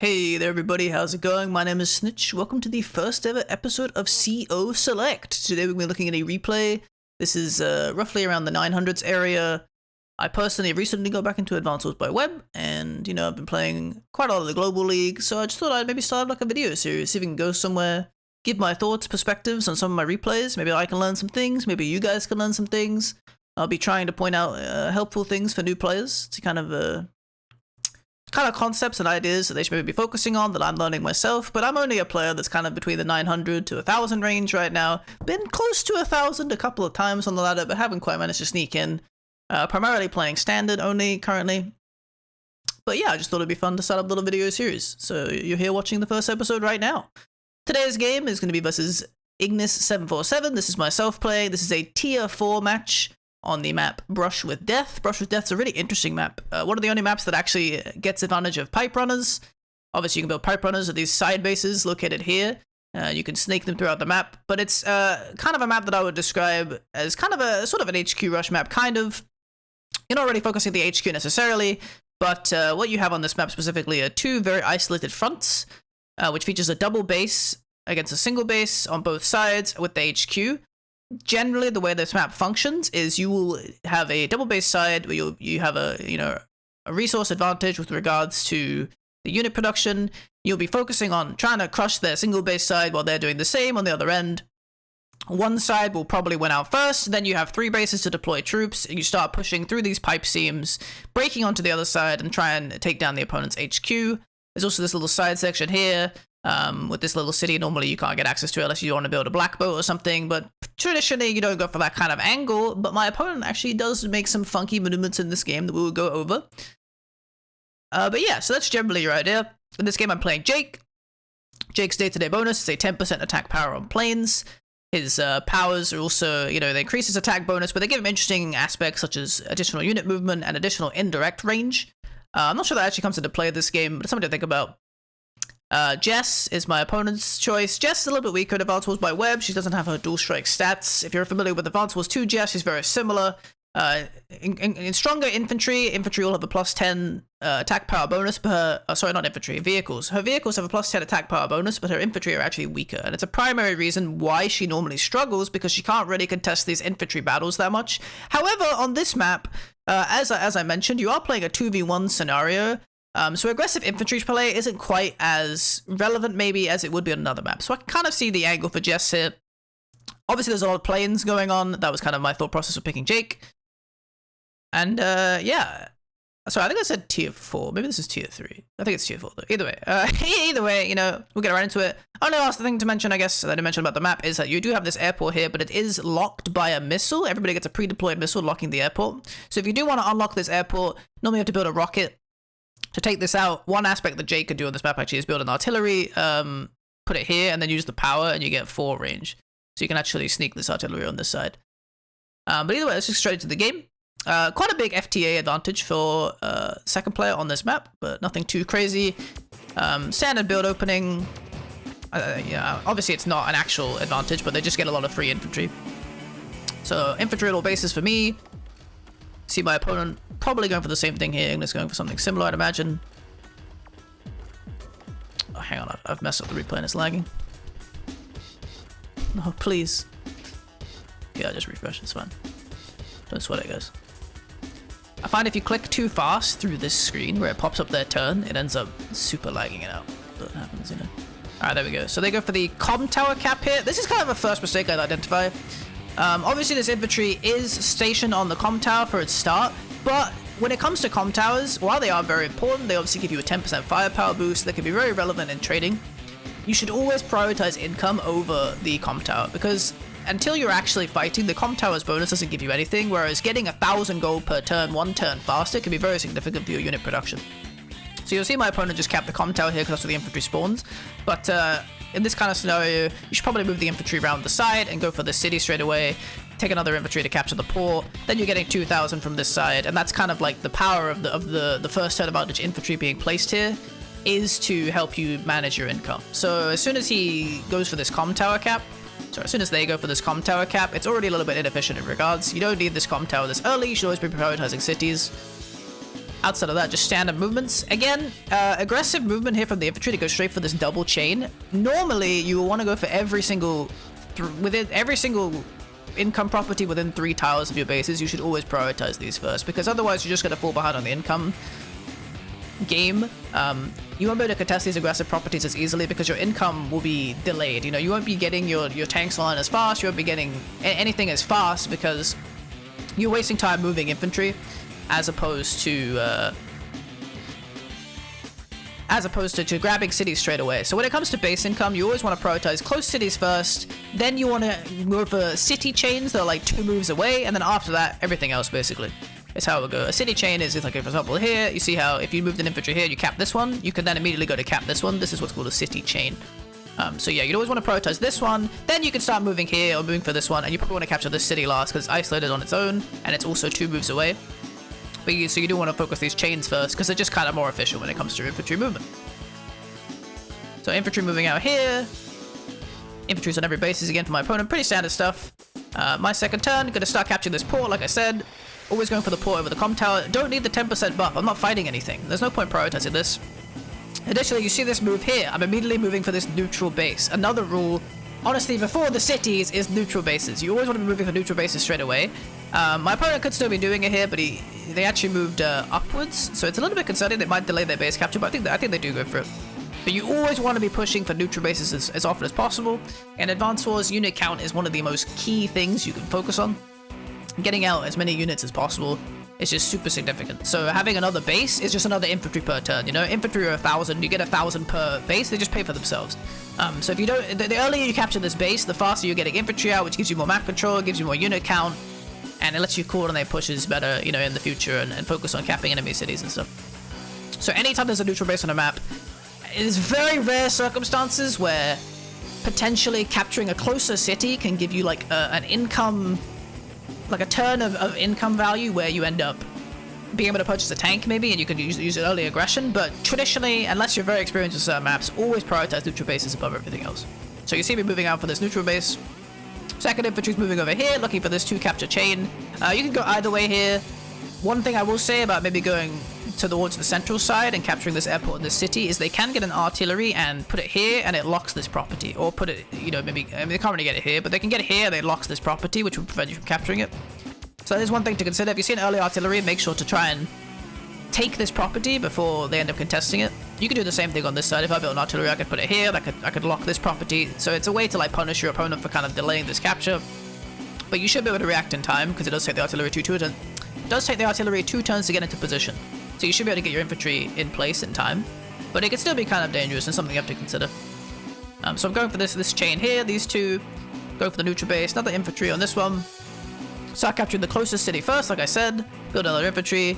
Hey there everybody, how's it going? My name is Snitch. Welcome to the first ever episode of CO Select. Today we're going to be looking at a replay. This is roughly around the 900s area. I personally recently got back into Advanced Wars by Web, and I've been playing quite a lot of the Global League, so I just thought I'd maybe start like a video series, see if we can go somewhere, give my thoughts, perspectives on some of my replays. Maybe I can learn some things, maybe you guys can learn some things. I'll be trying to point out helpful things for new players to kind of concepts and ideas that they should maybe be focusing on that I'm learning myself, but I'm only a player that's kind of between the 900 to 1,000 range right now. Been close to 1,000 a couple of times on the ladder, but haven't quite managed to sneak in. Primarily playing standard only currently. But yeah, I just thought it'd be fun to start up a little video series. So you're here watching the first episode right now. Today's game is going to be versus Ignis747. This is myself playing. This is a tier 4 match on the map Brush with Death. Brush with Death's a really interesting map. One of the only maps that actually gets advantage of pipe runners. Obviously, you can build pipe runners at these side bases located here. You can snake them throughout the map, but it's kind of a map that I would describe as kind of a sort of an HQ rush map, kind of. You're not really focusing the HQ necessarily, but what you have on this map specifically are two very isolated fronts, which features a double base against a single base on both sides with the HQ. Generally, the way this map functions is you will have a double base side where you have a resource advantage with regards to the unit production. You'll be focusing on trying to crush their single base side while they're doing the same on the other end. One side will probably win out first, then you have 3 bases to deploy troops, and you start pushing through these pipe seams, breaking onto the other side and try and take down the opponent's HQ. There's also this little side section here. With this little city, normally you can't get access to it unless you want to build a black boat or something, but traditionally you don't go for that kind of angle, but my opponent actually does make some funky movements in this game that we will go over. But yeah, so that's generally your idea. In this game I'm playing Jake. Jake's day-to-day bonus is a 10% attack power on planes. His powers are also, they increase his attack bonus, but they give him interesting aspects such as additional unit movement and additional indirect range. I'm not sure that actually comes into play this game, but it's something to think about. Jess is my opponent's choice. Jess is a little bit weaker in Advanced Wars by Web. She doesn't have her dual strike stats. If you're familiar with Advanced Wars 2 Jess, she's very similar. In stronger infantry will have a plus 10 attack power bonus, but her, sorry, not infantry, vehicles. Her vehicles have a plus 10 attack power bonus, but her infantry are actually weaker. And it's a primary reason why she normally struggles, because she can't really contest these infantry battles that much. However, on this map, as I mentioned, you are playing a 2v1 scenario. So aggressive infantry play isn't quite as relevant maybe as it would be on another map. So I can kind of see the angle for Jess here. Obviously there's a lot of planes going on. That was kind of my thought process of picking Jake. And yeah. Sorry, I think I said tier 4. Maybe this is tier 3. I think it's tier 4 though. Either way, we'll get right into it. Only last thing to mention, I guess, that I didn't mention about the map is that you do have this airport here, but it is locked by a missile. Everybody gets a pre-deployed missile locking the airport. So if you do want to unlock this airport, normally you have to build a rocket. To take this out, one aspect that Jake could do on this map actually is build an artillery, put it here, and then use the power, and you get 4 range. So you can actually sneak this artillery on this side. But either way, let's just straight into the game. Quite a big FTA advantage for second player on this map, but nothing too crazy. Standard build opening. Yeah, obviously it's not an actual advantage, but they just get a lot of free infantry. So infantry at all bases for me. See my opponent probably going for the same thing here. Ignis going for something similar, I'd imagine. Oh, hang on, I've messed up the replay and it's lagging. No, please. Yeah, just refresh, it's fine. Don't sweat it, guys. I find if you click too fast through this screen where it pops up their turn, it ends up super lagging it out. That happens, Alright, there we go. So they go for the comm tower cap here. This is kind of a first mistake I'd identify. Obviously this infantry is stationed on the comm tower for its start, but when it comes to comm towers, while they are very important, they obviously give you a 10% firepower boost that can be very relevant in trading. You should always prioritize income over the comm tower, because until you're actually fighting, the comm tower's bonus doesn't give you anything, whereas getting 1,000 gold per turn, 1 turn faster, can be very significant for your unit production. So you'll see my opponent just cap the comm tower here because that's where the infantry spawns, but in this kind of scenario, you should probably move the infantry around the side and go for the city straight away. Take another infantry to capture the port. Then you're getting 2,000 from this side, and that's kind of like the power of the first turn advantage infantry being placed here is to help you manage your income. So as soon as he goes for this comm tower cap, as soon as they go for this comm tower cap, it's already a little bit inefficient in regards. You don't need this comm tower this early. You should always be prioritizing cities. Outside of that, just standard movements. Again, aggressive movement here from the infantry to go straight for this double chain. Normally, you will want to go for every single income property within 3 tiles of your bases. You should always prioritize these first, because otherwise you're just going to fall behind on the income game. You won't be able to contest these aggressive properties as easily because your income will be delayed. You know, you won't be getting your tanks online as fast. You won't be getting anything as fast because you're wasting time moving infantry, as opposed to grabbing cities straight away. So when it comes to base income, you always want to prioritize close cities first, then you want to move for city chains that are like 2 moves away, and then after that, everything else basically. Is how it would go. A city chain is like, for example, here, you see how if you moved an infantry here, you cap this one, you can then immediately go to cap this one. This is what's called a city chain. So yeah, you'd always want to prioritize this one, then you can start moving here or moving for this one, and you probably want to capture this city last because it's isolated on its own, and it's also 2 moves away. But so you do want to focus these chains first because they're just kind of more efficient when it comes to infantry movement. So infantry moving out here. Infantry's on every bases again for my opponent. Pretty standard stuff. My second turn, gonna start capturing this port, like I said. Always going for the port over the comm tower. Don't need the 10% buff. I'm not fighting anything. There's no point prioritizing this. Additionally, you see this move here. I'm immediately moving for this neutral base. Another rule, honestly, before the cities is neutral bases. You always want to be moving for neutral bases straight away. My opponent could still be doing it here, but they actually moved upwards, so it's a little bit concerning. They might delay their base capture, but I think they do go for it. But you always want to be pushing for neutral bases as often as possible. In Advanced Wars, unit count is one of the most key things you can focus on. Getting out as many units as possible is just super significant. So having another base is just another infantry per turn. You know, infantry are 1,000. You get 1,000 per base. They just pay for themselves. So if you don't, the earlier you capture this base, the faster you're getting infantry out, which gives you more map control, gives you more unit count, and it lets you coordinate pushes better, you know, in the future and focus on capping enemy cities and stuff. So anytime there's a neutral base on a map, it is very rare circumstances where potentially capturing a closer city can give you like an income, like a turn of income value where you end up being able to purchase a tank maybe, and you can use early aggression. But traditionally, unless you're very experienced with certain maps, always prioritize neutral bases above everything else. So you see me moving out for this neutral base. Second infantry's moving over here, looking for this 2 capture chain. You can go either way here. One thing I will say about maybe going towards the central side and capturing this airport in this city is they can get an artillery and put it here and it locks this property, or put it, you know, maybe, I mean, they can't really get it here, but they can get it here and it locks this property, which will prevent you from capturing it. So there's one thing to consider. If you see an early artillery, make sure to try and take this property before they end up contesting it. You can do the same thing on this side. If I built an artillery, I could put it here, I could lock this property. So it's a way to like punish your opponent for kind of delaying this capture. But you should be able to react in time because it does take the artillery 2 turns. It does take the artillery 2 turns to get into position. So you should be able to get your infantry in place in time. But it can still be kind of dangerous and something you have to consider. So I'm going for this chain here, these 2. Go for the neutral base, another infantry on this one. Start capturing the closest city first, like I said. Build another infantry.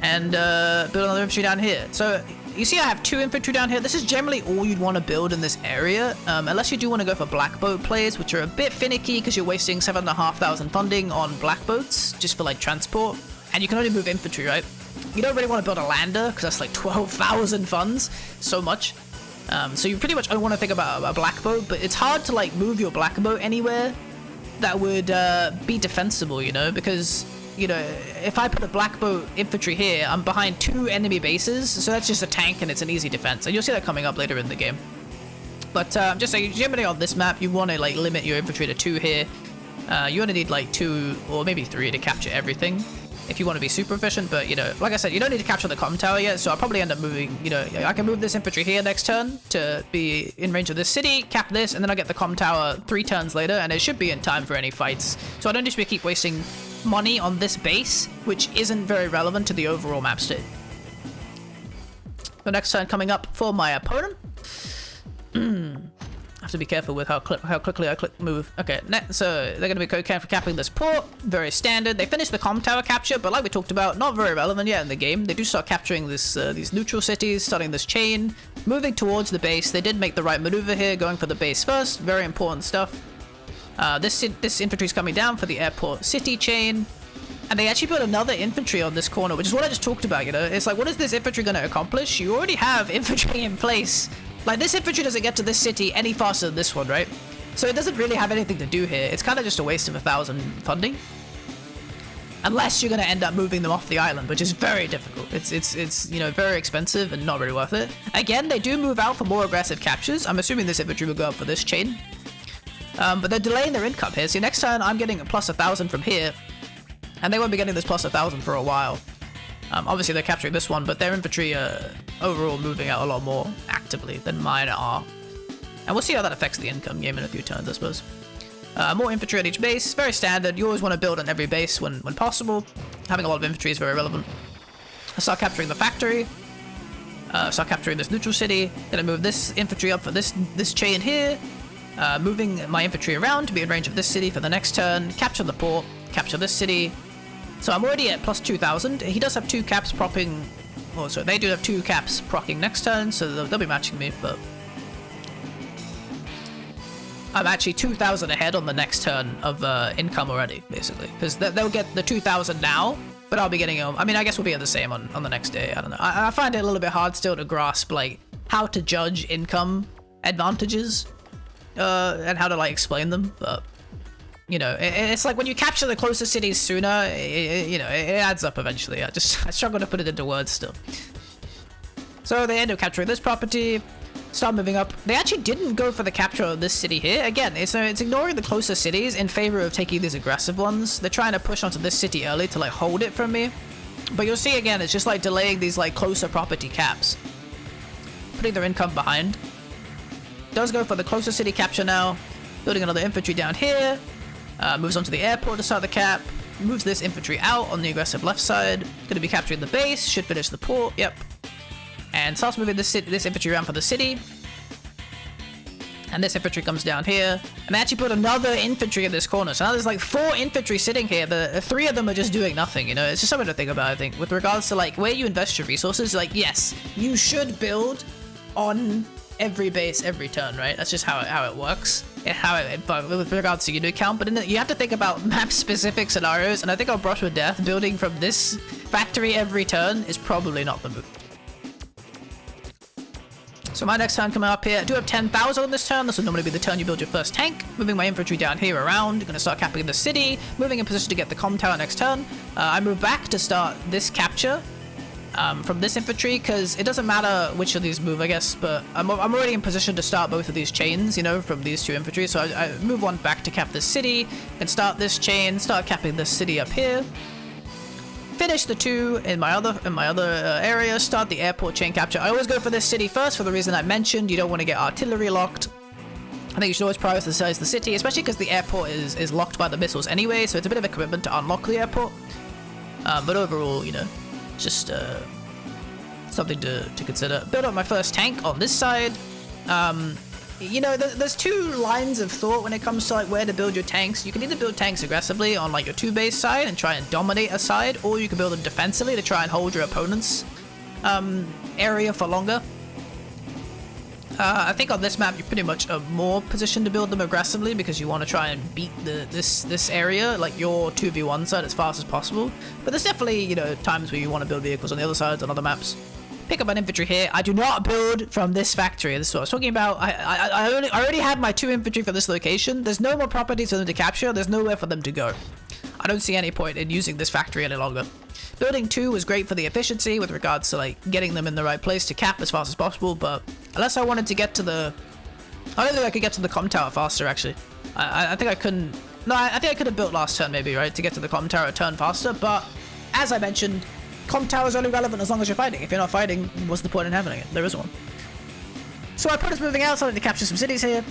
And build another infantry down here. So you see I have 2 infantry down here. This is generally all you'd want to build in this area. Unless you do want to go for black boat plays, which are a bit finicky because you're wasting 7,500 funding on black boats just for like transport. And you can only move infantry, right? You don't really want to build a lander because that's like 12,000 funds. So much. So you pretty much only want to think about a black boat, but it's hard to like move your black boat anywhere that would be defensible, you know, because, you know, if I put a black boat infantry here, I'm behind 2 enemy bases, so that's just a tank and it's an easy defense, and you'll see that coming up later in the game. But I'm just saying, generally on this map, you want to like limit your infantry to 2 here. You only need like 2 or maybe 3 to capture everything if you want to be super efficient, but, you know, like I said, you don't need to capture the comm tower yet, so I'll probably end up moving, you know, I can move this infantry here next turn to be in range of this city, cap this, and then I'll get the comm tower 3 turns later, and it should be in time for any fights. So I don't just keep wasting money on this base, which isn't very relevant to the overall map state. The next turn coming up for my opponent. I have to be careful with how quickly I move. Okay, so they're going to be for capping this port. Very standard. They finished the comm tower capture, but like we talked about, not very relevant yet in the game. They do start capturing this these neutral cities, starting this chain, moving towards the base. They did make the right maneuver here, going for the base first. Very important stuff. This infantry is coming down for the airport city chain. And they actually put another infantry on this corner, which is what I just talked about, you know? It's like, what is this infantry going to accomplish? You already have infantry in place. Like, this infantry doesn't get to this city any faster than this one, right? So it doesn't really have anything to do here. It's kind of just a waste of 1,000 funding. Unless you're going to end up moving them off the island, which is very difficult. It's you know, very expensive and not really worth it. Again, they do move out for more aggressive captures. I'm assuming this infantry will go up for this chain. But they're delaying their income here. See, next turn I'm getting a plus 1,000 from here, and they won't be getting this plus 1,000 for a while. Obviously they're capturing this one, but their infantry are overall moving out a lot more actively than mine are. And we'll see how that affects the income game in a few turns, I suppose. More infantry at each base, very standard. You always want to build on every base when possible. Having a lot of infantry is very relevant. I start capturing the factory. Start capturing this neutral city. Gonna move this infantry up for this chain here. Moving my infantry around to be in range of this city for the next turn. Capture the port. Capture this city. So I'm already at plus 2,000. He does have 2 caps propping. Oh, sorry, they do have 2 caps procking next turn, so they'll be matching me, but I'm actually 2,000 ahead on the next turn of income already, basically. Because they'll get the 2,000 now, but I'll be getting I mean, I guess we'll be at the same on the next day. I don't know. I find it a little bit hard still to grasp, like, how to judge income advantages and how to, like, explain them. But, you know, it's like when you capture the closest cities sooner, you know, it adds up eventually. I struggle to put it into words still. So they end up capturing this property. Start moving up. They actually didn't go for the capture of this city here. Again, it's ignoring the closer cities in favor of taking these aggressive ones. They're trying to push onto this city early to, like, hold it from me. But you'll see again, it's just like delaying these, like, closer property caps. Putting their income behind. Does go for the closer city capture now. Building another infantry down here. Moves onto the airport to start the cap. Moves this infantry out on the aggressive left side. Gonna be capturing the base. Should finish the port. Yep. And starts moving this infantry around for the city. And this infantry comes down here. And they actually put another infantry in this corner. So now there's like 4 infantry sitting here. The 3 of them are just doing nothing, you know? It's just something to think about, I think. With regards to, like, where you invest your resources, like, yes, you should build on every base every turn, right? That's just how it works. But with regards to unit count. But you have to think about map-specific scenarios. And I think on Brush with Death, building from this factory every turn is probably not the move. So my next turn coming up here, I do have 10,000 on this turn. This will normally be the turn you build your first tank. Moving my infantry down here around. Gonna start capping the city. Moving in position to get the comm tower next turn. I move back to start this capture from this infantry, because it doesn't matter which of these move, I guess, but I'm already in position to start both of these chains, you know, from these 2 infantry. So I move one back to cap this city and start this chain, start capping this city up here. Finish the 2 in my other area, start the airport chain capture. I always go for this city first for the reason I mentioned. You don't want to get artillery locked. I think you should always prioritize the city, especially because the airport is locked by the missiles anyway, so it's a bit of a commitment to unlock the airport. But overall, you know, just something to consider. Build up my first tank on this side. You know, there's 2 lines of thought when it comes to, like, where to build your tanks. You can either build tanks aggressively on, like, your 2 base side and try and dominate a side, or you can build them defensively to try and hold your opponent's area for longer. I think on this map you're pretty much more positioned to build them aggressively because you want to try and beat this area, like your 2v1 side, as fast as possible. But there's definitely, you know, times where you want to build vehicles on the other sides on other maps. Pick up an infantry here. I do not build from this factory. This is what I was talking about. I already had my 2 infantry for this location. There's no more properties for them to capture. There's nowhere for them to go. I don't see any point in using this factory any longer. Building 2 was great for the efficiency with regards to, like, getting them in the right place to cap as fast as possible, but unless I wanted to get to the... I don't think I could get to the comm tower faster, actually. I think I couldn't... No, I think I could have built last turn, maybe, right, to get to the comm tower a turn faster, but as I mentioned, comm tower is only relevant as long as you're fighting. If you're not fighting, what's the point in having it? There is one. So our opponent's moving out, starting to capture some cities here.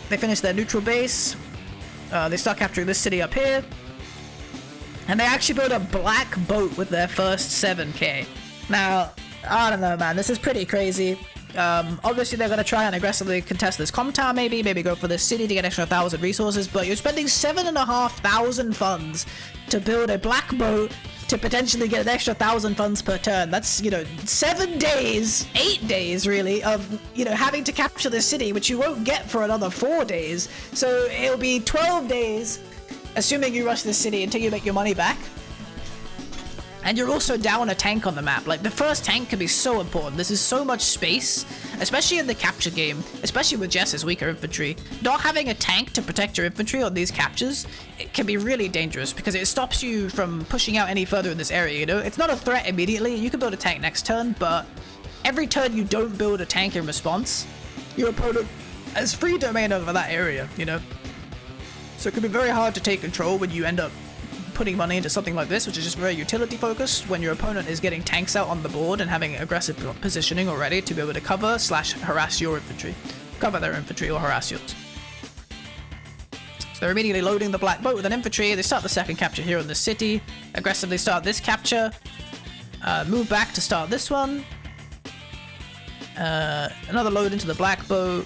They finish their neutral base. They start capturing this city up here. And they actually build a black boat with their first 7k. Now, I don't know, man. This is pretty crazy. Obviously, they're going to try and aggressively contest this comm tower, maybe go for this city to get extra 1,000 resources, but you're spending 7,500 funds to build a black boat to potentially get an extra 1,000 funds per turn. That's, you know, 7 days, 8 days, really, of, you know, having to capture this city, which you won't get for another 4 days. So it'll be 12 days, assuming you rush this city until you make your money back. And you're also down a tank on the map. Like, the first tank can be so important. This is so much space, especially in the capture game, especially with Jess's weaker infantry. Not having a tank to protect your infantry on these captures, it can be really dangerous because it stops you from pushing out any further in this area, you know? It's not a threat immediately. You can build a tank next turn, but every turn you don't build a tank in response, your opponent has free domain over that area, you know? So it can be very hard to take control when you end up putting money into something like this, which is just very utility focused, when your opponent is getting tanks out on the board and having aggressive positioning already to be able to cover / harass your infantry. Cover their infantry or harass yours. So they're immediately loading the black boat with an infantry. They start the second capture here in the city. Aggressively start this capture. Move back to start this one. Another load into the black boat.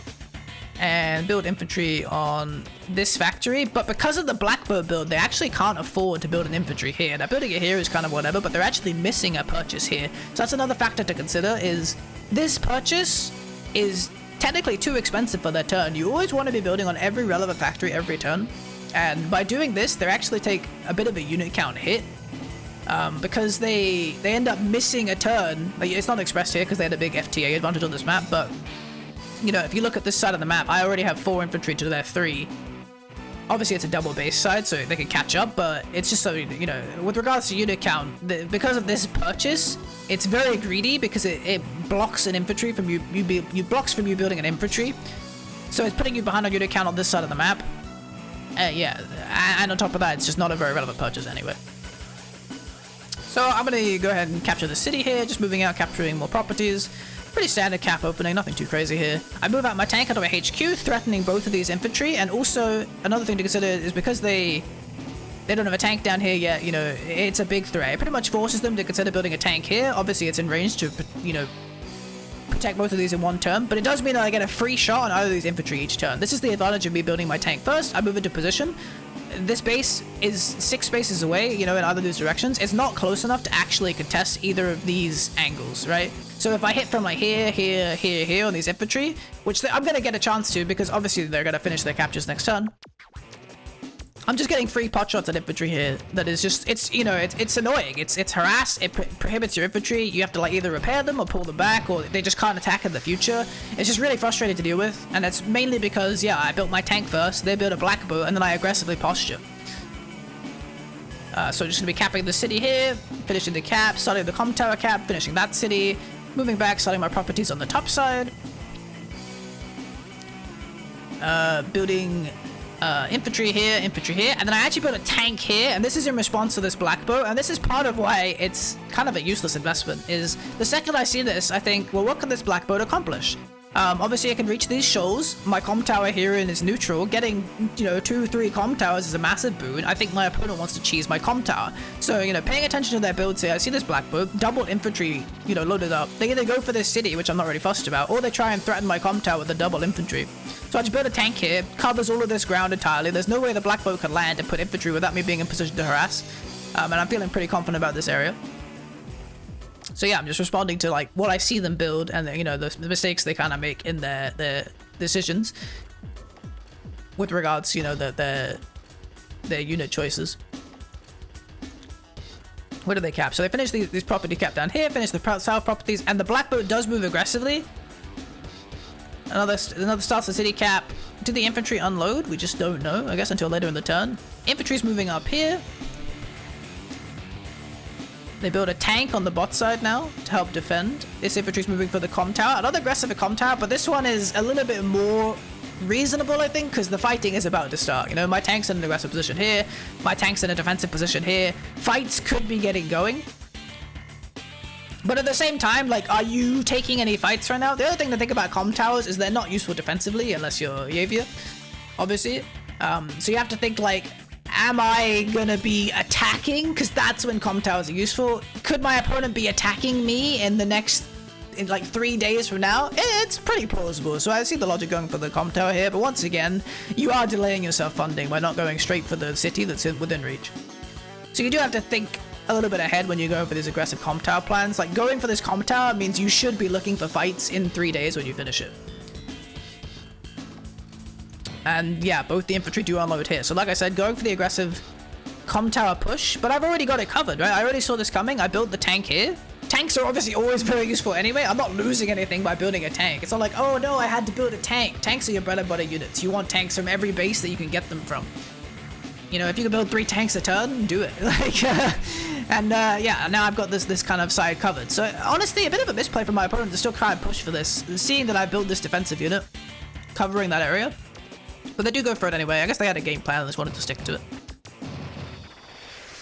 And build infantry on this factory, but because of the Blackbird build, they actually can't afford to build an infantry here. Now, building it here is kind of whatever, but they're actually missing a purchase here. So that's another factor to consider, is this purchase is technically too expensive for their turn. You always want to be building on every relevant factory every turn, and by doing this, they actually take a bit of a unit count hit, because they end up missing a turn. Like, it's not expressed here because they had a big FTA advantage on this map, but you know, if you look at this side of the map, I already have 4 infantry to their 3. Obviously, it's a double base side, so they can catch up, but it's just so, you know, with regards to unit count, because of this purchase, it's very greedy because it blocks an infantry from you blocks from you building an infantry. So it's putting you behind on unit count on this side of the map. Yeah, and on top of that, it's just not a very relevant purchase anyway. So I'm going to go ahead and capture the city here, just moving out, capturing more properties. Pretty standard cap opening, nothing too crazy here. I move out my tank onto a HQ, threatening both of these infantry, and also another thing to consider is because they don't have a tank down here yet, you know, it's a big threat. It pretty much forces them to consider building a tank here. Obviously, it's in range to, you know, protect both of these in one turn, but it does mean that I get a free shot on either of these infantry each turn. This is the advantage of me building my tank first. I move into position. This base is 6 spaces away, you know, in either of these directions. It's not close enough to actually contest either of these angles, right? So if I hit from like here, here, here, here on these infantry, which I'm going to get a chance to because obviously they're going to finish their captures next turn. I'm just getting free pot shots at infantry here. That is just, it's, you know, it's annoying. It's harassed. It prohibits your infantry. You have to like either repair them or pull them back, or they just can't attack in the future. It's just really frustrating to deal with, and it's mainly because, yeah, I built my tank first, they built a black boat, and then I aggressively posture. So just gonna be capping the city here, finishing the cap, starting the comm tower cap, finishing that city, moving back, starting my properties on the top side. Building infantry here, and then I actually built a tank here, and this is in response to this black boat, and this is part of why it's kind of a useless investment, is the second I see this, I think, well, what can this black boat accomplish? Obviously I can reach these shoals, my comm tower here is neutral, getting, you know, 2-3 comm towers is a massive boon. I think my opponent wants to cheese my comm tower. So, you know, paying attention to their builds here, I see this black boat, doubled infantry, you know, loaded up. They either go for this city, which I'm not really fussed about, or they try and threaten my comm tower with the double infantry. So I just built a tank here, covers all of this ground entirely. There's no way the black boat can land and put infantry without me being in position to harass. And I'm feeling pretty confident about this area. So yeah, I'm just responding to like what I see them build and, you know, the mistakes they kind of make in their decisions with regards, you know, their unit choices. Where do they cap? So they finish these property cap down here, finish the south properties, and the black boat does move aggressively. Another starts the city cap. Did the infantry unload? We just don't know, I guess, until later in the turn. Infantry's moving up here. They build a tank on the bot side now to help defend. This infantry's moving for the comm tower. Another aggressive comm tower, but this one is a little bit more reasonable, I think, because the fighting is about to start. You know, my tank's in an aggressive position here. My tank's in a defensive position here. Fights could be getting going. But at the same time, like, are you taking any fights right now? The other thing to think about comm towers is they're not useful defensively unless you're Yavia, obviously. So you have to think, like, am I gonna be attacking? Because that's when comm towers are useful. Could my opponent be attacking me in like 3 days from now? It's pretty plausible. So I see the logic going for the comm tower here, but once again, you are delaying yourself funding by not going straight for the city that's within reach. So you do have to think a little bit ahead when you go for these aggressive comm tower plans. Like, going for this comm tower means you should be looking for fights in 3 days when you finish it. And yeah, both the infantry do unload here. So like I said, going for the aggressive comm tower push, but I've already got it covered, right? I already saw this coming. I built the tank here. Tanks are obviously always very useful anyway. I'm not losing anything by building a tank. It's not like, oh no, I had to build a tank. Tanks are your bread and butter units. You want tanks from every base that you can get them from. You know, if you can build 3 tanks a turn, do it. Like, yeah, now I've got this kind of side covered. So honestly, a bit of a misplay from my opponent to still try and push for this, seeing that I built this defensive unit, covering that area. But they do go for it anyway. I guess they had a game plan and just wanted to stick to it.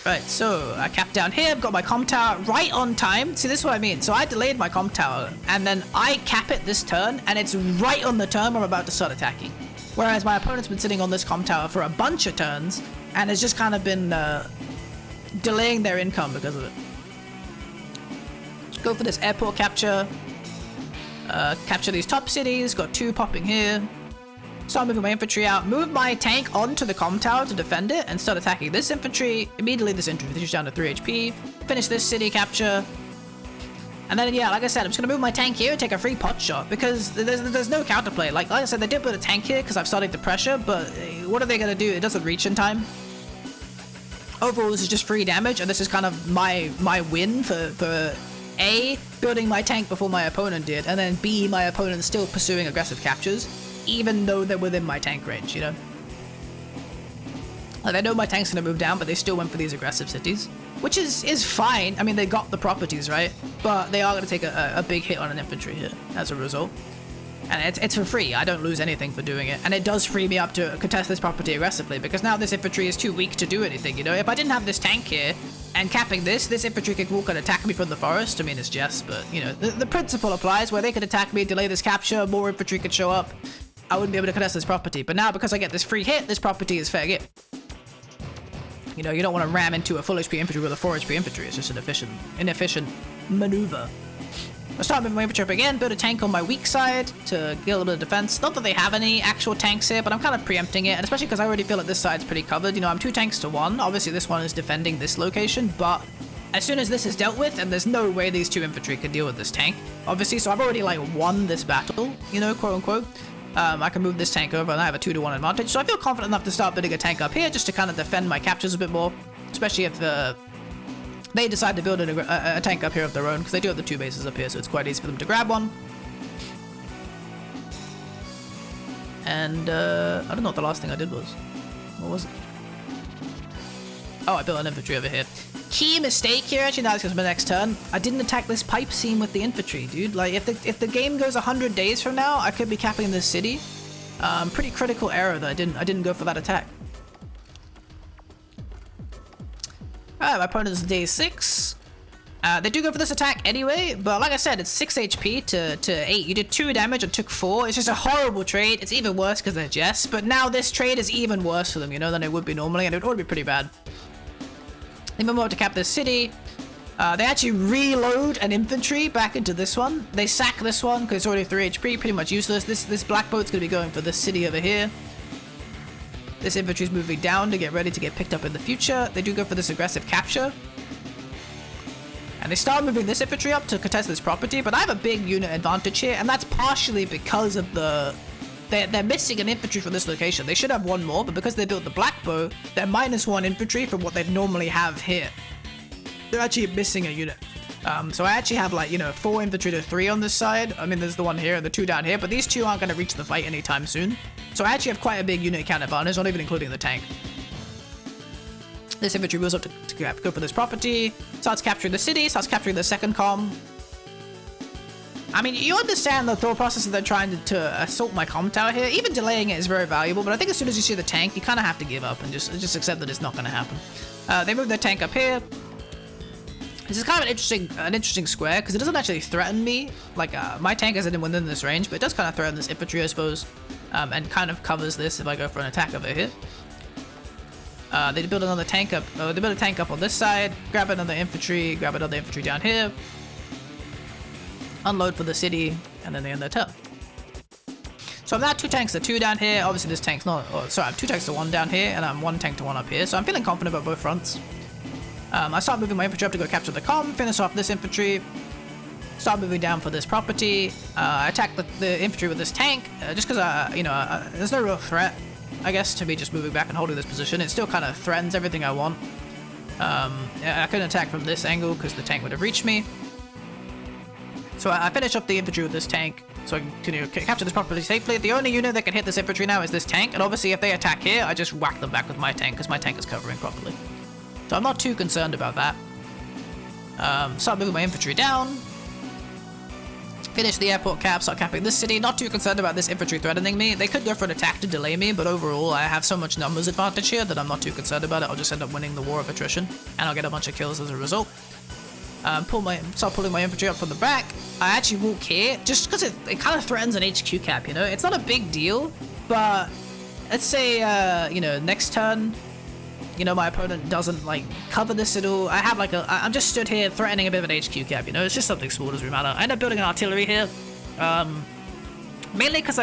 Right, so I capped down here, I've got my comm tower right on time. See, this is what I mean. So I delayed my comm tower, and then I cap it this turn, and it's right on the turn where I'm about to start attacking. Whereas my opponent's been sitting on this comm tower for a bunch of turns, and has just kind of been delaying their income because of it. Go for this airport capture. Capture these top cities, got 2 popping here. Start moving my infantry out, move my tank onto the comm tower to defend it, and start attacking this infantry. Immediately this infantry's down to 3 HP. Finish this city capture. And then, yeah, like I said, I'm just going to move my tank here and take a free pot shot, because there's no counterplay. Like I said, they did put a tank here because I've started to pressure, but what are they going to do? It doesn't reach in time. Overall, this is just free damage, and this is kind of my win for A, building my tank before my opponent did, and then B, my opponent still pursuing aggressive captures, even though they're within my tank range, you know? Like, they know my tank's gonna move down, but they still went for these aggressive cities, which is fine. I mean, they got the properties, right? But they are gonna take a big hit on an infantry here as a result. And it's for free. I don't lose anything for doing it. And it does free me up to contest this property aggressively, because now this infantry is too weak to do anything, you know? If I didn't have this tank here, and capping this infantry could walk and attack me from the forest. I mean, it's just, but, you know, the principle applies, where they could attack me, delay this capture, more infantry could show up. I wouldn't be able to contest this property. But now, because I get this free hit, this property is fair game. You know, you don't want to ram into a full HP infantry with a 4 HP infantry. It's just an inefficient maneuver. I'll start moving my infantry up again, build a tank on my weak side to get a little bit of defense. Not that they have any actual tanks here, but I'm kind of preempting it, and especially because I already feel like this side's pretty covered. You know, I'm 2 tanks to 1. Obviously, this one is defending this location, but as soon as this is dealt with, and there's no way these 2 infantry can deal with this tank, obviously, so I've already, like, won this battle, you know, quote-unquote. I can move this tank over, and I have a 2-to-1 advantage, so I feel confident enough to start building a tank up here just to kind of defend my captures a bit more, especially if they decide to build a tank up here of their own, because they do have the 2 bases up here, so it's quite easy for them to grab one. And I don't know what the last thing I did was. What was it? Oh, I built an infantry over here. Key mistake here, actually, now it's going to be my next turn. I didn't attack this pipe seam with the infantry, dude. Like, if the game goes 100 days from now, I could be capping this city. Pretty critical error that I didn't go for that attack. Alright, my opponent is day 6. They do go for this attack anyway, but like I said, it's 6 HP to 8. You did 2 damage and took 4. It's just a horrible trade. It's even worse because they're Jess, but now this trade is even worse for them, you know, than it would be normally, and it would already be pretty bad. They move over to cap this city. They actually reload an infantry back into this one. They sack this one because it's already 3 HP, pretty much useless. This black boat's going to be going for this city over here. This infantry's moving down to get ready to get picked up in the future. They do go for this aggressive capture. And they start moving this infantry up to contest this property, but I have a big unit advantage here, and that's partially because of they're missing an infantry from this location. They should have 1 more, but because they built the black bow, they're -1 infantry from what they'd normally have here. They're actually missing a unit. So I actually have, like, you know, 4 infantry to 3 on this side. I mean, there's the 1 here and the 2 down here, but these 2 aren't going to reach the fight anytime soon. So I actually have quite a big unit count advantage, not even including the tank. This infantry moves up to go for this property, starts capturing the city, starts capturing the second comm. I mean, you understand the thought process that they're trying to assault my comm tower here. Even delaying it is very valuable, but I think as soon as you see the tank, you kind of have to give up and just accept that it's not going to happen. They move their tank up here. This is kind of an interesting square, because it doesn't actually threaten me. Like, my tank isn't within this range, but it does kind of threaten this infantry, I suppose, and kind of covers this if I go for an attack over here. They build another tank up. They build a tank up on this side, grab another infantry down here, unload for the city, and then they end their turn. So I'm now 2 tanks to 2 down here. Obviously, this tank's not. Oh, sorry, I'm 2 tanks to 1 down here, and I'm 1 tank to 1 up here. So I'm feeling confident about both fronts. I start moving my infantry up to go capture the comm, finish off this infantry, start moving down for this property, attack the infantry with this tank, just because, you know, there's no real threat. I guess, to me just moving back and holding this position. It still kind of threatens everything I want. I couldn't attack from this angle because the tank would have reached me. So I finish up the infantry with this tank, so I can continue to capture this properly safely. The only unit that can hit this infantry now is this tank, and obviously if they attack here, I just whack them back with my tank, because my tank is covering properly. So I'm not too concerned about that. Start moving my infantry down. Finish the airport cap, start capping this city. Not too concerned about this infantry threatening me. They could go for an attack to delay me, but overall I have so much numbers advantage here that I'm not too concerned about it. I'll just end up winning the war of attrition, and I'll get a bunch of kills as a result. Start pulling my infantry up from the back. I actually walk here just because it kind of threatens an HQ cap, you know? It's not a big deal, but let's say, you know, next turn, you know, my opponent doesn't, like, cover this at all. I have, like, I'm just stood here threatening a bit of an HQ cap, you know? It's just something small, doesn't matter. I end up building an artillery here, mainly because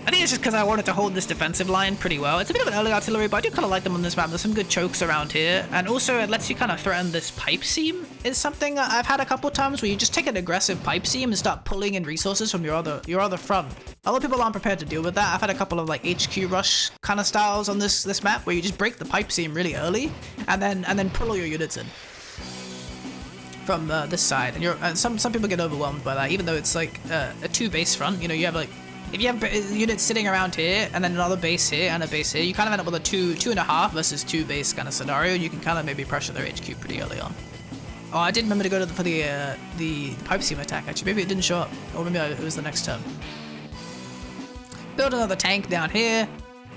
I think it's just because I wanted to hold this defensive line pretty well. It's a bit of an early artillery, but I do kind of like them on this map. There's some good chokes around here. And also, it lets you kind of threaten this pipe seam. Is something I've had a couple times where you just take an aggressive pipe seam and start pulling in resources from your other front. A lot of people aren't prepared to deal with that. I've had a couple of like HQ rush kind of styles on this map where you just break the pipe seam really early and then pull all your units in from this side. And some people get overwhelmed by that, even though it's like a 2 base front. You know, you have like, if you have units sitting around here and then another base here and a base here, you kind of end up with a 2.5 versus 2 base kind of scenario. You can kind of maybe pressure their HQ pretty early on. Oh, I did remember to go for the pipe seam attack actually. Maybe it didn't show up, or maybe it was the next turn. Build another tank down here.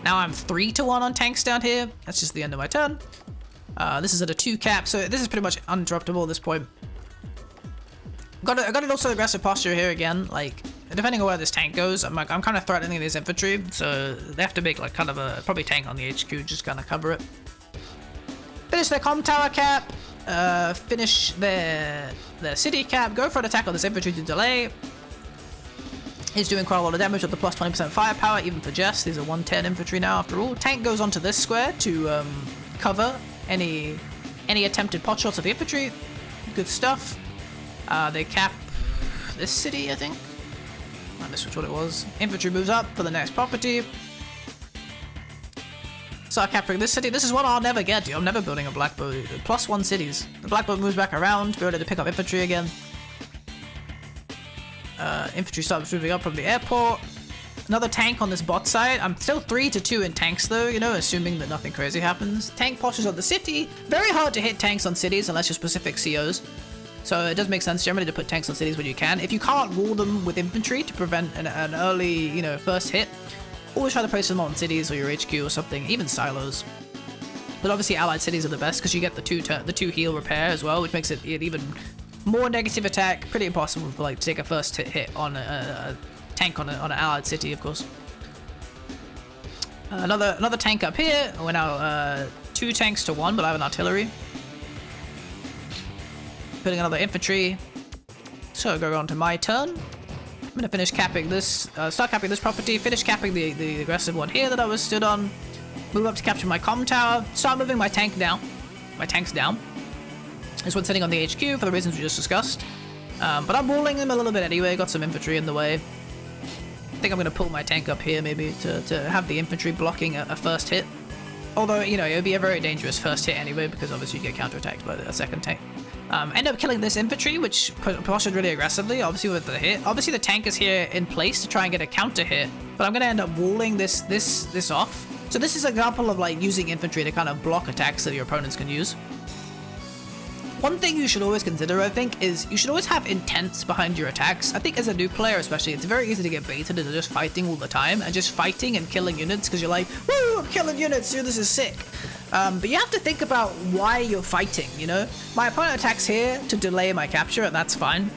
Now I'm 3-1 on tanks down here. That's just the end of my turn. This is at a 2 cap, so this is pretty much uninterruptible at this point. I got an also aggressive posture here again, like, depending on where this tank goes, I'm kind of threatening this infantry, so they have to make like kind of a, probably tank on the HQ, just kind of cover it. Finish their comm tower cap, finish their city cap, go for an attack on this infantry to delay. He's doing quite a lot of damage with the plus 20% firepower, even for Jess. These are 110 infantry now after all. Tank goes onto this square to cover any attempted pot shots of the infantry. Good stuff. They cap this city, I think. I missed which one it was. Infantry moves up for the next property. Start capturing this city. This is one I'll never get to. I'm never building a black boat. +1 cities. The black boat moves back around. Be able to pick up infantry again. Infantry starts moving up from the airport. Another tank on this bot side. I'm still 3-2 in tanks though, you know, assuming that nothing crazy happens. Tank poshes on the city. Very hard to hit tanks on cities unless you're specific COs. So it does make sense generally to put tanks on cities when you can. If you can't wall them with infantry to prevent an early, you know, first hit, always try to place them on cities or your HQ or something, even silos. But obviously allied cities are the best because you get the two heal repair as well, which makes it even more negative attack. Pretty impossible for like to take a first hit on a tank on an allied city, of course. Another tank up here. We're now 2 tanks to 1, but I have an artillery. Putting another infantry. So go on to my turn. I'm gonna finish capping this, start capping this property, finish capping the aggressive one here that I was stood on. Move up to capture my comm tower. Start moving my tank down. My tanks down. This one's sitting on the HQ for the reasons we just discussed. But I'm walling them a little bit anyway. Got some infantry in the way. I think I'm gonna pull my tank up here maybe to have the infantry blocking a first hit. Although, you know, it would be a very dangerous first hit anyway because obviously you get counterattacked by a second tank. End up killing this infantry, which postured really aggressively, obviously with the hit. Obviously the tank is here in place to try and get a counter hit, but I'm going to end up walling this off. So this is an example of like using infantry to kind of block attacks that your opponents can use. One thing you should always consider, I think, is you should always have intents behind your attacks. I think as a new player especially, it's very easy to get baited into just fighting all the time and just fighting and killing units because you're like, woo, I'm killing units, dude, this is sick. But you have to think about why you're fighting, you know? My opponent attacks here to delay my capture, and that's fine.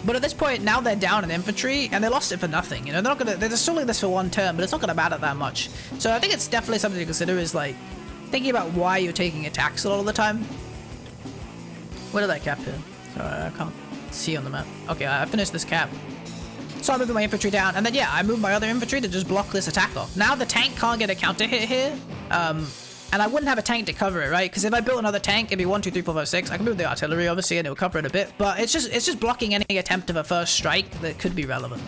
But at this point, now they're down in infantry, and they lost it for nothing, you know? They're just stalling this for 1 turn, but it's not gonna matter that much. So I think it's definitely something to consider is, like, thinking about why you're taking attacks a lot of the time. Where did that cap hit? Sorry, I can't see on the map. Okay, I finished this cap. So I'm moving my infantry down, and then yeah, I move my other infantry to just block this attack off. Now the tank can't get a counter hit here, and I wouldn't have a tank to cover it, right? Because if I built another tank, it'd be 1, 2, 3, 4, 5, 6. I can move the artillery, obviously, and it'll cover it a bit, but it's just blocking any attempt of a first strike that could be relevant.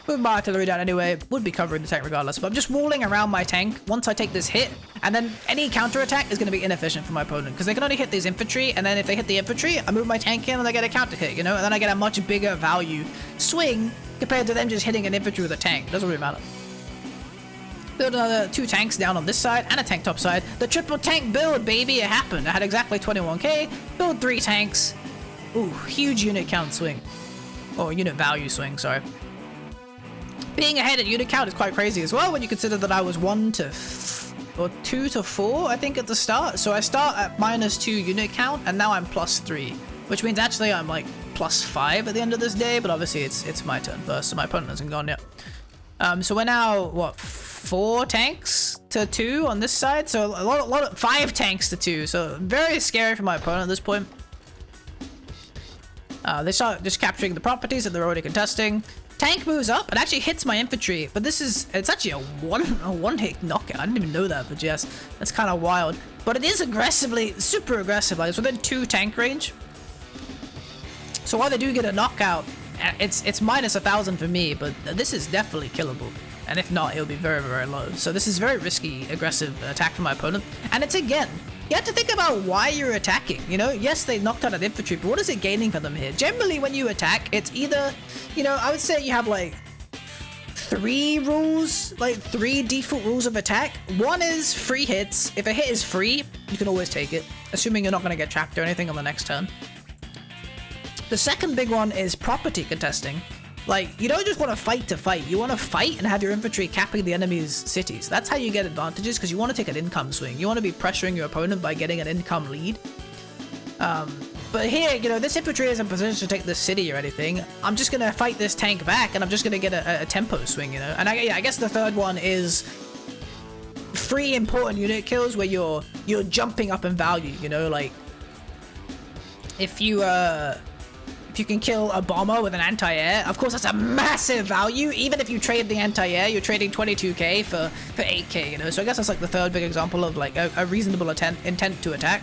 With my artillery down anyway, would be covering the tank regardless, but I'm just walling around my tank once I take this hit, and then any counterattack is going to be inefficient for my opponent, because they can only hit these infantry, and then if they hit the infantry, I move my tank in and I get a counter hit, you know, and then I get a much bigger value swing compared to them just hitting an infantry with a tank. Doesn't really matter. Build another 2 tanks down on this side and a tank top side. The triple tank build, baby, it happened. I had exactly 21k, build 3 tanks. Ooh, huge unit count swing. Or unit value swing, sorry. Being ahead at unit count is quite crazy as well when you consider that I was 2 to 4, I think, at the start. So I start at -2 unit count, and now I'm +3, which means actually I'm like +5 at the end of this day. But obviously it's my turn first, so my opponent hasn't gone yet. So we're now what, 4 tanks to 2 on this side, so a lot of 5 tanks to 2. So very scary for my opponent at this point. They start just capturing the properties that they're already contesting. Tank moves up and actually hits my infantry, but it's actually a one hit knockout. I didn't even know that, but yes, that's kind of wild. But it is super aggressive. Like, it's within 2 tank range. So while they do get a knockout, it's -1,000 for me, but this is definitely killable. And if not, it'll be very, very low. So this is very risky, aggressive attack from my opponent. And it's, again, you have to think about why you're attacking, you know? Yes, they knocked out an infantry, but what is it gaining for them here? Generally, when you attack, it's either, you know, I would say you have like 3 rules, like 3 default rules of attack. One is free hits. If a hit is free, you can always take it, assuming you're not going to get trapped or anything on the next turn. The second big one is property contesting. Like, you don't just want to fight to fight. You want to fight and have your infantry capping the enemy's cities. That's how you get advantages, because you want to take an income swing. You want to be pressuring your opponent by getting an income lead. But here, you know, this infantry isn't in position to take this city or anything. I'm just going to fight this tank back, and I'm just going to get a tempo swing, you know? And I guess the third one is free important unit kills where you're jumping up in value, you know? Like, if you can kill a bomber with an anti-air, of course that's a massive value. Even if you trade the anti-air, you're trading 22k for 8k, you know? So I guess that's like the third big example of like a reasonable intent to attack.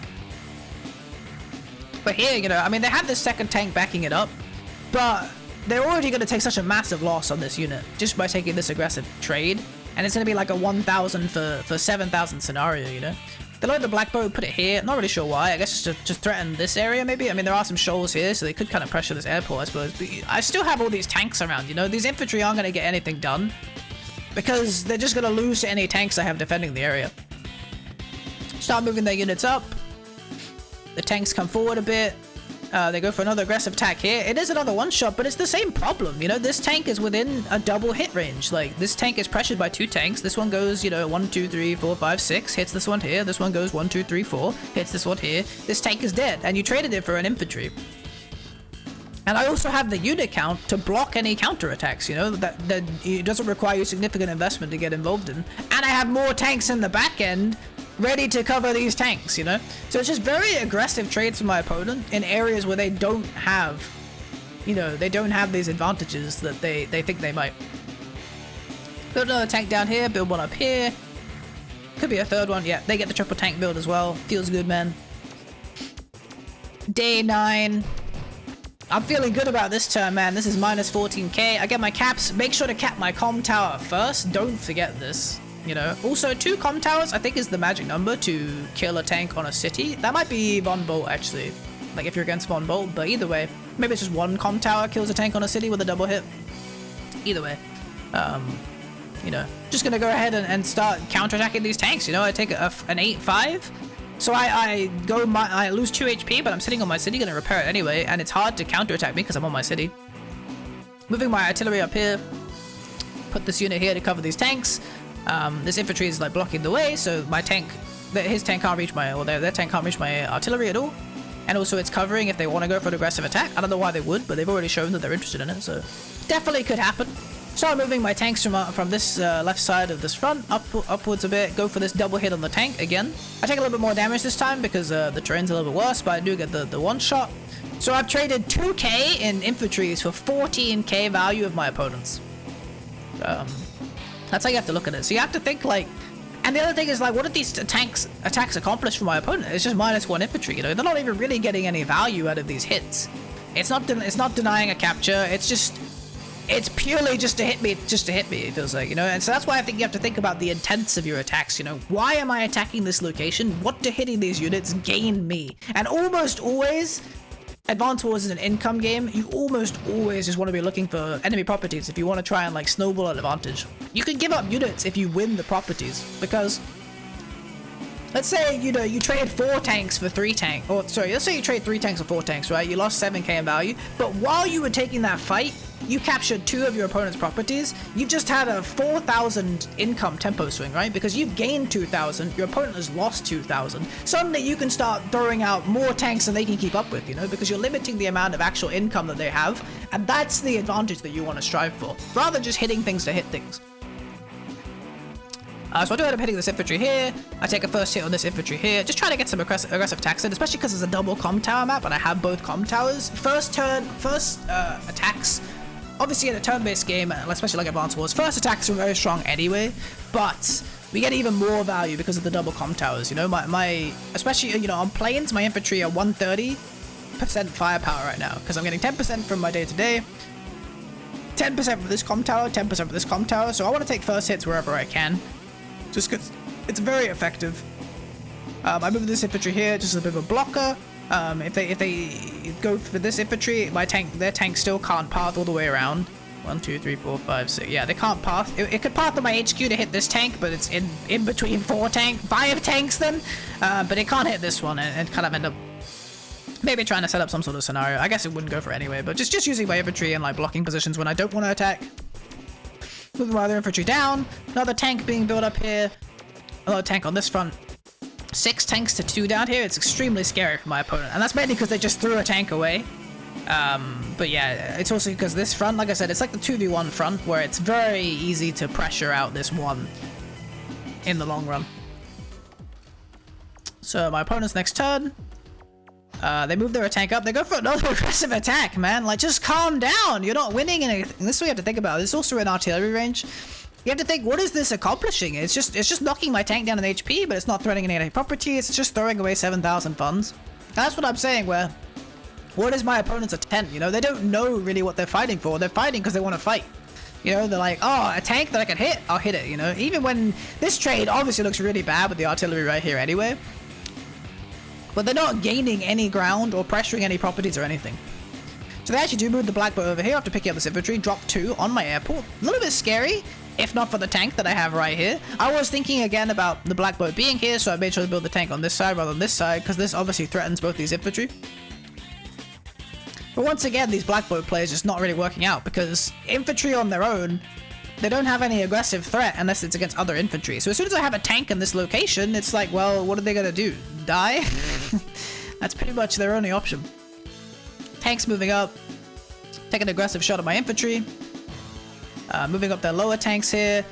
But here, you know, I mean, they have this second tank backing it up, but they're already going to take such a massive loss on this unit just by taking this aggressive trade. And it's going to be like a 1,000 for 7,000 scenario, you know? They load the black boat, put it here. Not really sure why. I guess it's just threaten this area, maybe. I mean, there are some shoals here, so they could kind of pressure this airport, I suppose. But I still have all these tanks around, you know? These infantry aren't going to get anything done because they're just going to lose to any tanks I have defending the area. Start moving their units up. The tanks come forward a bit. They go for another aggressive attack here. It is another one-shot, but it's the same problem, you know? This tank is within a double hit range. Like, this tank is pressured by 2 tanks. This one goes, you know, 1, 2, 3, 4, 5, 6. Hits this one here. This one goes 1, 2, 3, 4. Hits this one here. This tank is dead, and you traded it for an infantry. And I also have the unit count to block any counterattacks, you know? That it doesn't require you significant investment to get involved in. And I have more tanks in the back end ready to cover these tanks, you know? So it's just very aggressive trades from my opponent in areas where they don't have, you know, they don't have these advantages that they think they might. Build another tank down here, build one up here. Could be a third one. Yeah, they get the triple tank build as well. Feels good, man. Day 9. I'm feeling good about this turn, man. This is -14k. I get my caps. Make sure to cap my comm tower first. Don't forget this. You know, also 2 comm towers I think is the magic number to kill a tank on a city. That might be Von Bolt actually, like if you're against Von Bolt, but either way, maybe it's just 1 comm tower kills a tank on a city with a double hit. Either way, you know, just gonna go ahead and start counterattacking these tanks, you know? I take an 8-5, so I lose 2 HP, but I'm sitting on my city, gonna repair it anyway, and it's hard to counterattack me because I'm on my city. Moving my artillery up here, put this unit here to cover these tanks. This infantry is like blocking the way, so my tank, his tank can't reach my, or their tank can't reach my artillery at all. And also it's covering if they want to go for an aggressive attack. I don't know why they would, but they've already shown that they're interested in it, so definitely could happen. Start moving my tanks from this left side of this front, upwards a bit, go for this double hit on the tank again. I take a little bit more damage this time because the terrain's a little bit worse, but I do get the one shot. So I've traded 2k in infantries for 14k value of my opponents. That's how you have to look at it. So you have to think like, and the other thing is like, what did these attacks accomplish for my opponent? It's just -1 infantry, you know? They're not even really getting any value out of these hits. It's not denying a capture. It's just it's purely just to hit me, it feels like, you know? And so that's why I think you have to think about the intents of your attacks, you know? Why am I attacking this location? What do hitting these units gain me? And almost always, Advance Wars is an income game. You almost always just want to be looking for enemy properties if you want to try and like snowball an advantage. You can give up units if you win the properties, because let's say, you know, you trade 4 tanks for 3 tanks, or sorry, let's say you trade 3 tanks for 4 tanks, right? You lost 7k in value, but while you were taking that fight, you captured 2 of your opponent's properties. You just had a 4,000 income tempo swing, right? Because you've gained 2,000, your opponent has lost 2,000. Suddenly you can start throwing out more tanks than they can keep up with, you know, because you're limiting the amount of actual income that they have, and that's the advantage that you want to strive for, rather than just hitting things to hit things. So I do end up hitting this infantry here. I take a first hit on this infantry here. Just try to get some aggressive attacks in, especially because it's a double comm tower map and I have both comm towers. First attacks, obviously in a turn-based game, especially like Advance Wars, first attacks are very strong anyway, but we get even more value because of the double comm towers. You know, my especially, you know, on planes, my infantry are 130% firepower right now because I'm getting 10% from my day-to-day, 10% from this comm tower, 10% from this comm tower. So I want to take first hits wherever I can, just because it's very effective. I move this infantry here, just a bit of a blocker. If they go for this infantry, their tank still can't path all the way around. 1, 2, 3, 4, 5, 6. Yeah, they can't path. It could path on my HQ to hit this tank, but it's in between 5 tanks then. But it can't hit this one and kind of end up maybe trying to set up some sort of scenario. I guess it wouldn't go for anyway, but just using my infantry in like blocking positions when I don't want to attack. Moving my other infantry down. Another tank being built up here. Another tank on this front. 6 tanks to 2 down here. It's extremely scary for my opponent, and that's mainly because they just threw a tank away. But yeah, it's also because this front, like I said, it's like the 2v1 front where it's very easy to pressure out this one in the long run. So my opponent's next turn, they move their tank up. They go for another aggressive attack, man. Like, just calm down. You're not winning anything. This is what you have to think about. It's also in artillery range. You have to think, what is this accomplishing? It's just knocking my tank down in HP, but it's not threatening any property. It's just throwing away 7,000 funds. And that's what I'm saying, where what is my opponent's intent? You know, they don't know really what they're fighting for. They're fighting because they want to fight. You know, they're like, oh, a tank that I can hit, I'll hit it, you know? Even when this trade obviously looks really bad with the artillery right here anyway. But they're not gaining any ground or pressuring any properties or anything. So they actually do move the black boat over here after picking up this infantry, drop 2 on my airport. A little bit scary, if not for the tank that I have right here. I was thinking again about the black boat being here, so I made sure to build the tank on this side rather than this side, because this obviously threatens both these infantry. But once again, these black boat plays just not really working out, because infantry on their own, they don't have any aggressive threat unless it's against other infantry. So as soon as I have a tank in this location, it's like, well, what are they gonna do? Die? That's pretty much their only option. Tanks moving up, take an aggressive shot at my infantry. Moving up their lower tanks here.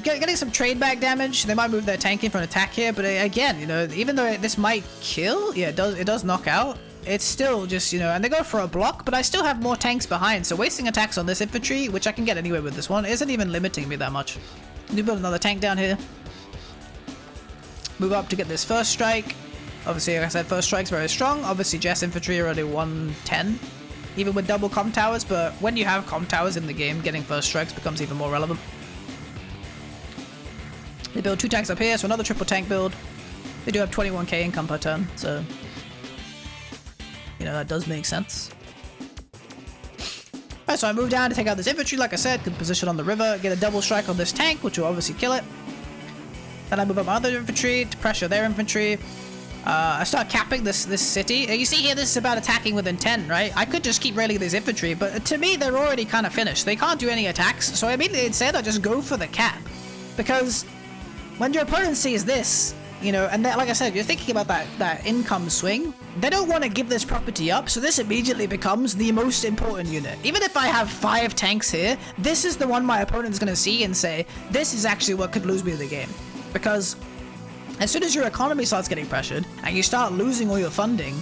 Getting some trade back damage. They might move their tank in for an attack here, but again, you know, even though this might kill, yeah, it does knock out. It's still just, you know, and they go for a block, but I still have more tanks behind, so wasting attacks on this infantry, which I can get anyway with this one, isn't even limiting me that much. Do build another tank down here. Move up to get this first strike. Obviously, like I said, first strike's very strong. Obviously, Jess infantry are only 110, even with double comm towers, but when you have comm towers in the game, getting first strikes becomes even more relevant. They build 2 tanks up here, so another triple tank build. They do have 21k income per turn, so you know, that does make sense. Alright, so I move down to take out this infantry, like I said, good position on the river, get a double strike on this tank, which will obviously kill it. Then I move up my other infantry to pressure their infantry. I start capping this city. You see here, this is about attacking with intent, right? I could just keep railing these infantry, but to me, they're already kind of finished. They can't do any attacks, so I immediately instead I just go for the cap. Because when your opponent sees this, you know, and like I said, you're thinking about that income swing. They don't want to give this property up, so this immediately becomes the most important unit. Even if I have 5 tanks here, this is the one my opponent's going to see and say, this is actually what could lose me the game. Because as soon as your economy starts getting pressured and you start losing all your funding,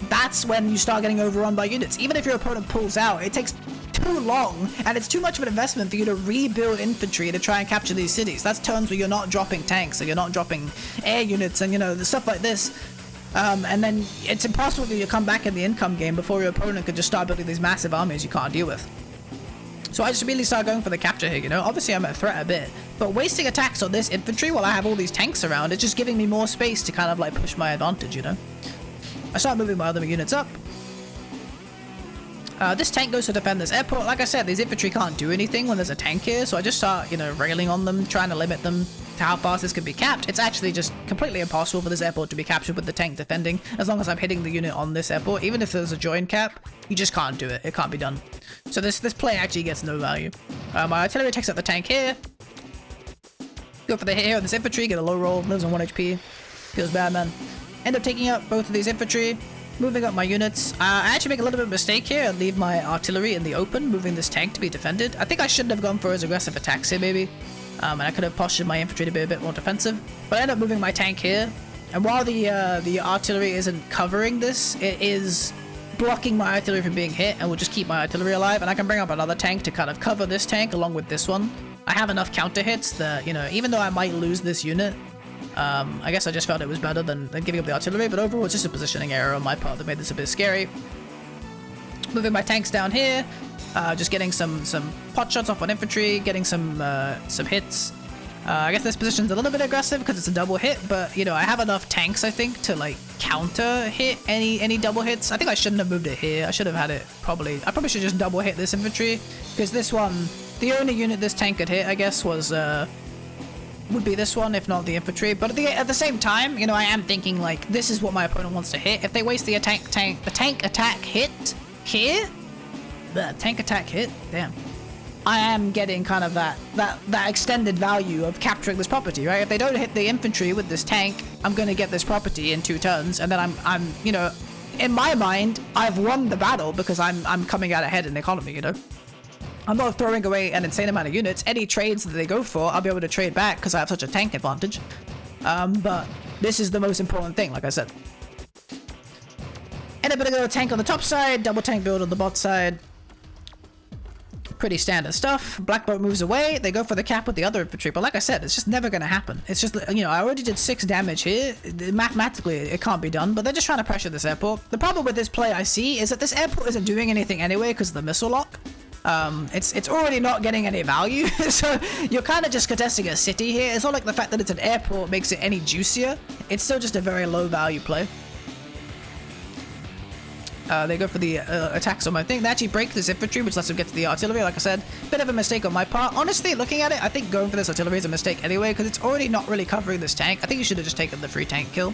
that's when you start getting overrun by units. Even if your opponent pulls out, it takes too long and it's too much of an investment for you to rebuild infantry to try and capture these cities. That's turns where you're not dropping tanks or you're not dropping air units and, you know, the stuff like this. And then it's impossible for you to come back in the income game before your opponent could just start building these massive armies you can't deal with. So I just immediately started going for the capture here, you know? Obviously I'm at threat a bit, but wasting attacks on this infantry while I have all these tanks around, it's just giving me more space to kind of like push my advantage, you know? I start moving my other units up. This tank goes to defend this airport. Like I said, these infantry can't do anything when there's a tank here, so I just start, you know, railing on them, trying to limit them to how fast this can be capped. It's actually just completely impossible for this airport to be captured with the tank defending, as long as I'm hitting the unit on this airport. Even if there's a join cap, you just can't do it. It can't be done. So this play actually gets no value. My artillery takes out the tank here. Go for the hit here on this infantry, get a low roll, lives on 1 HP. Feels bad, man. End up taking out both of these infantry. Moving up my units. I actually make a little bit of a mistake here and leave my artillery in the open, moving this tank to be defended. I think I shouldn't have gone for as aggressive attacks here, maybe. And I could have postured my infantry to be a bit more defensive. But I end up moving my tank here. And while the artillery isn't covering this, it is blocking my artillery from being hit and will just keep my artillery alive. And I can bring up another tank to kind of cover this tank along with this one. I have enough counter hits that, you know, even though I might lose this unit, I guess I just felt it was better than giving up the artillery, but overall it's just a positioning error on my part that made this a bit scary. Moving my tanks down here, just getting some pot shots off on infantry, getting some hits. I guess this position's a little bit aggressive because it's a double hit, but you know, I have enough tanks, I think, to like counter hit any double hits. I think I shouldn't have moved it here. I should have had it I probably should just double hit this infantry, because this one, the only unit this tank could hit, I guess, was would be this one, if not the infantry. But at the same time, you know, I am thinking like, this is what my opponent wants to hit. If they waste the tank attack hit here, the tank attack hit, damn, I am getting kind of that extended value of capturing this property, right? If they don't hit the infantry with this tank, I'm gonna get this property in 2 turns, and then I'm you know, in my mind, I've won the battle because I'm coming out ahead in the economy, you know. I'm not throwing away an insane amount of units. Any trades that they go for, I'll be able to trade back because I have such a tank advantage. But this is the most important thing, like I said. End up putting a tank on the top side, double tank build on the bot side. Pretty standard stuff. Black boat moves away. They go for the cap with the other infantry, but like I said, it's just never going to happen. It's just, you know, I already did 6 damage here. Mathematically, it can't be done, but they're just trying to pressure this airport. The problem with this play I see is that this airport isn't doing anything anyway because of the missile lock. It's already not getting any value, so you're kind of just contesting a city here. It's not like the fact that it's an airport makes it any juicier. It's still just a very low value play. They go for the attacks on my thing. They actually break this infantry, which lets them get to the artillery, like I said. Bit of a mistake on my part. Honestly, looking at it, I think going for this artillery is a mistake anyway, because it's already not really covering this tank. I think you should have just taken the free tank kill.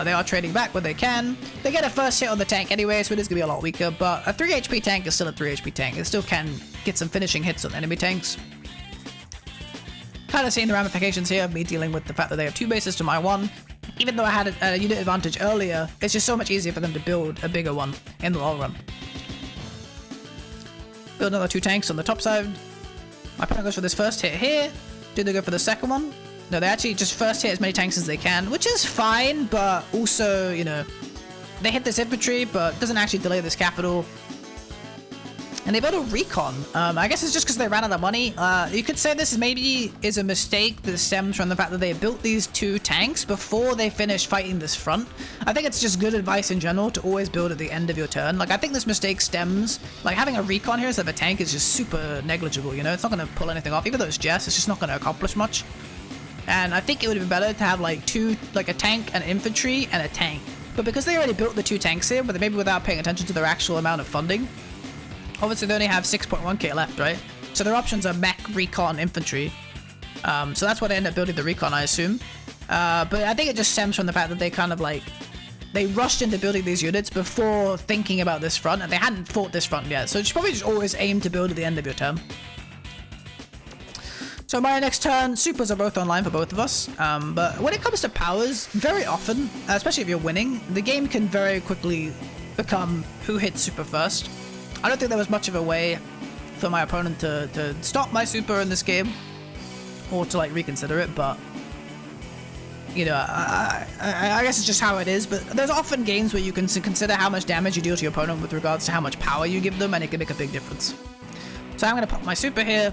They are trading back when they can. They get a first hit on the tank anyway, so it is going to be a lot weaker, but a 3 HP tank is still a 3 HP tank. It still can get some finishing hits on enemy tanks. Kind of seeing the ramifications here of me dealing with the fact that they have 2 bases to my 1. Even though I had a unit advantage earlier, it's just so much easier for them to build a bigger one in the long run. Build another 2 tanks on the top side. My opponent goes for this first hit here. Do they go for the second one? No, they actually just first hit as many tanks as they can, which is fine, but also, you know, they hit this infantry, but doesn't actually delay this capital. And they built a recon. I guess it's just because they ran out of money. You could say this is a mistake that stems from the fact that they built these 2 tanks before they finished fighting this front. I think it's just good advice in general to always build at the end of your turn. Like, I think this mistake stems, like, having a recon here instead of a tank is just super negligible, you know? It's not going to pull anything off. Even though it's Jess, it's just not going to accomplish much. And I think it would have been better to have like a tank, an infantry, and a tank. But because they already built the 2 tanks here, but maybe without paying attention to their actual amount of funding, obviously they only have 6.1k left, right? So their options are mech, recon, infantry. So that's why they end up building the recon, I assume. But I think it just stems from the fact that they kind of like, they rushed into building these units before thinking about this front, and they hadn't fought this front yet. So you should probably just always aim to build at the end of your turn. So my next turn, supers are both online for both of us, but when it comes to powers, very often, especially if you're winning, the game can very quickly become who hits super first. I don't think there was much of a way for my opponent to stop my super in this game, or to like reconsider it, but you know, I guess it's just how it is. But there's often games where you can consider how much damage you deal to your opponent with regards to how much power you give them, and it can make a big difference. So I'm going to pop my super here.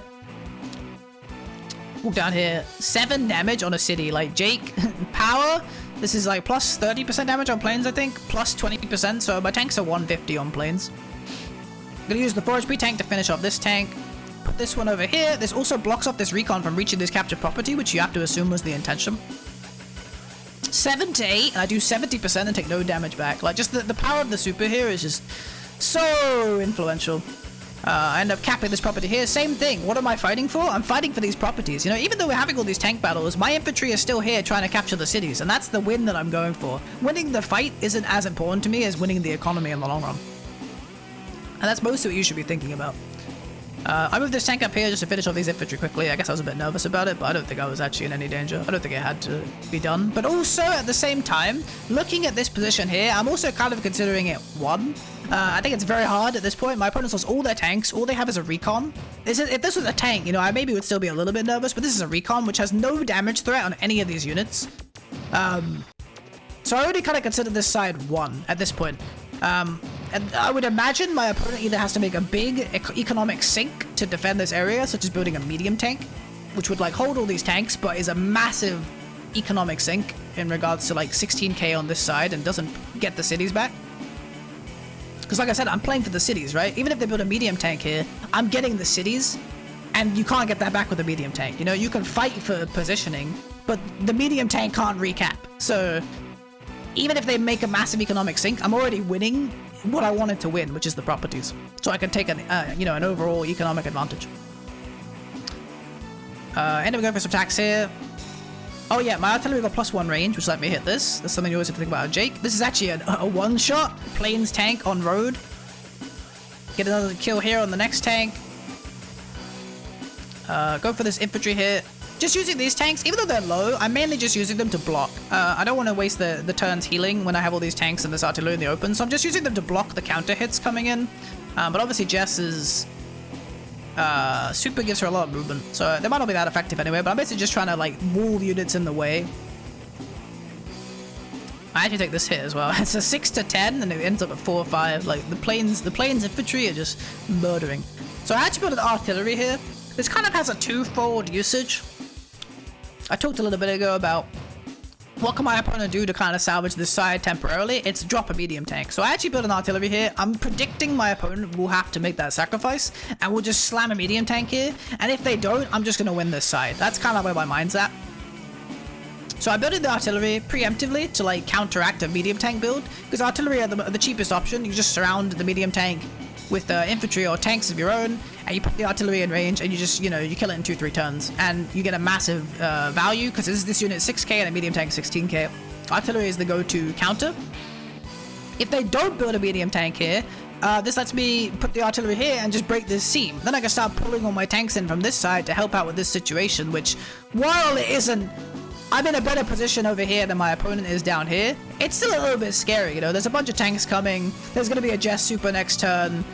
Walk down here, 7 damage on a city. Like, Jake, power, this is like plus 30% damage on planes, I think, plus 20%, so my tanks are 150 on planes. gonna use the 4 HP tank to finish off this tank. Put this one over here. This also blocks off this recon from reaching this captured property, which you have to assume was the intention. 7 to 8, and I do 70% and take no damage back. Like, just the power of the super here is just so influential. I end up capping this property here. Same thing. What am I fighting for? I'm fighting for these properties. You know, even though we're having all these tank battles, my infantry is still here trying to capture the cities, and that's the win that I'm going for. Winning the fight isn't as important to me as winning the economy in the long run. And that's most of what you should be thinking about. I moved this tank up here just to finish off these infantry quickly. I guess I was a bit nervous about it, but I don't think I was actually in any danger. I don't think it had to be done. But also, at the same time, looking at this position here, I'm also kind of considering it one. I think it's very hard at this point. My opponents lost all their tanks. All they have is a recon. If this was a tank, you know, I maybe would still be a little bit nervous, but this is a recon, which has no damage threat on any of these units. So I already kind of consider this side one at this point. And I would imagine my opponent either has to make a big economic sink to defend this area, such as building a medium tank, which would like hold all these tanks, but is a massive economic sink in regards to like 16k on this side and doesn't get the cities back. Because like I said, I'm playing for the cities, right? Even if they build a medium tank here, I'm getting the cities, and you can't get that back with a medium tank. You know, you can fight for positioning, but the medium tank can't recap. So even if they make a massive economic sink, I'm already winning what I wanted to win, which is the properties. So I can take an, you know, an overall economic advantage. End up going for some attacks here. Oh yeah, my artillery got +1 range, which let me hit this. That's something you always have to think about, Jake. This is actually a one-shot plains tank on road. Get another kill here on the next tank. Go for this infantry here. Just using these tanks, even though they're low, I'm mainly just using them to block. I don't want to waste the turns healing when I have all these tanks and this artillery in the open, so I'm just using them to block the counter hits coming in. But obviously Jess's super gives her a lot of movement, so they might not be that effective anyway, but I'm basically just trying to like wall units in the way. I actually take this hit as well. It's a 6 to 10 and it ends up at 4 or 5. Like the plains infantry are just murdering. So I actually built an artillery here. This kind of has a twofold usage. I talked a little bit ago about what can my opponent do to kind of salvage this side temporarily. It's drop a medium tank. So I actually built an artillery here. I'm predicting my opponent will have to make that sacrifice and we'll just slam a medium tank here. And if they don't, I'm just going to win this side. That's kind of where my mind's at. So I built the artillery preemptively to like counteract a medium tank build, because artillery are the cheapest option. You just surround the medium tank with infantry or tanks of your own, and you put the artillery in range, and you just, you know, you kill it in 2-3 turns, and you get a massive value, because this unit is 6k and a medium tank 16k. Artillery is the go-to counter. If they don't build a medium tank here, this lets me put the artillery here and just break this seam. Then I can start pulling all my tanks in from this side to help out with this situation, which, while it isn't, I'm in a better position over here than my opponent is down here, it's still a little bit scary, you know. There's a bunch of tanks coming, there's going to be a Jess super next turn,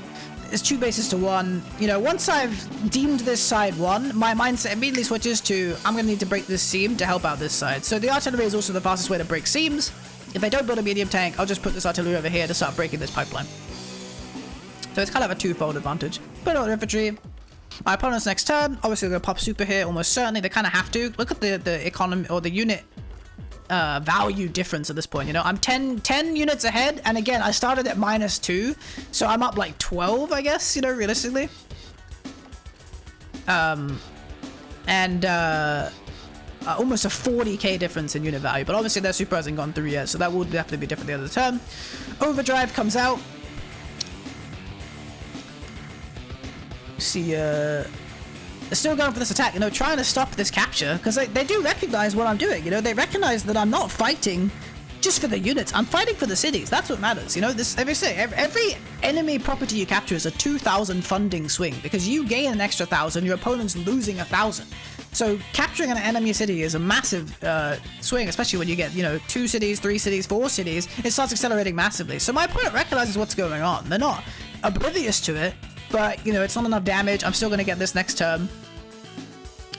there's 2 bases to 1. You know, once I've deemed this side 1, my mindset immediately switches to, I'm going to need to break this seam to help out this side. So the artillery is also the fastest way to break seams. If I don't build a medium tank, I'll just put this artillery over here to start breaking this pipeline. So it's kind of a twofold advantage. Put on infantry. My opponent's next turn, obviously they're going to pop super here, almost certainly. They kind of have to. Look at the economy, or the unit value difference at this point, you know. I'm 10 units ahead, and again, I started at -2, so I'm up like 12, I guess, you know, realistically. Almost a 40k difference in unit value, but obviously their super hasn't gone through yet, so that will definitely be different the other turn. Overdrive comes out. See, they're still going for this attack, you know, trying to stop this capture, because they do recognize what I'm doing, you know. They recognize that I'm not fighting just for the units, I'm fighting for the cities. That's what matters, you know. This, as I say, every enemy property you capture is a 2,000 funding swing, because you gain an extra 1,000, your opponent's losing 1,000. So capturing an enemy city is a massive swing, especially when you get, you know, 2 cities, 3 cities, 4 cities. It starts accelerating massively. So my opponent recognizes what's going on. They're not oblivious to it, but, you know, it's not enough damage. I'm still going to get this next turn.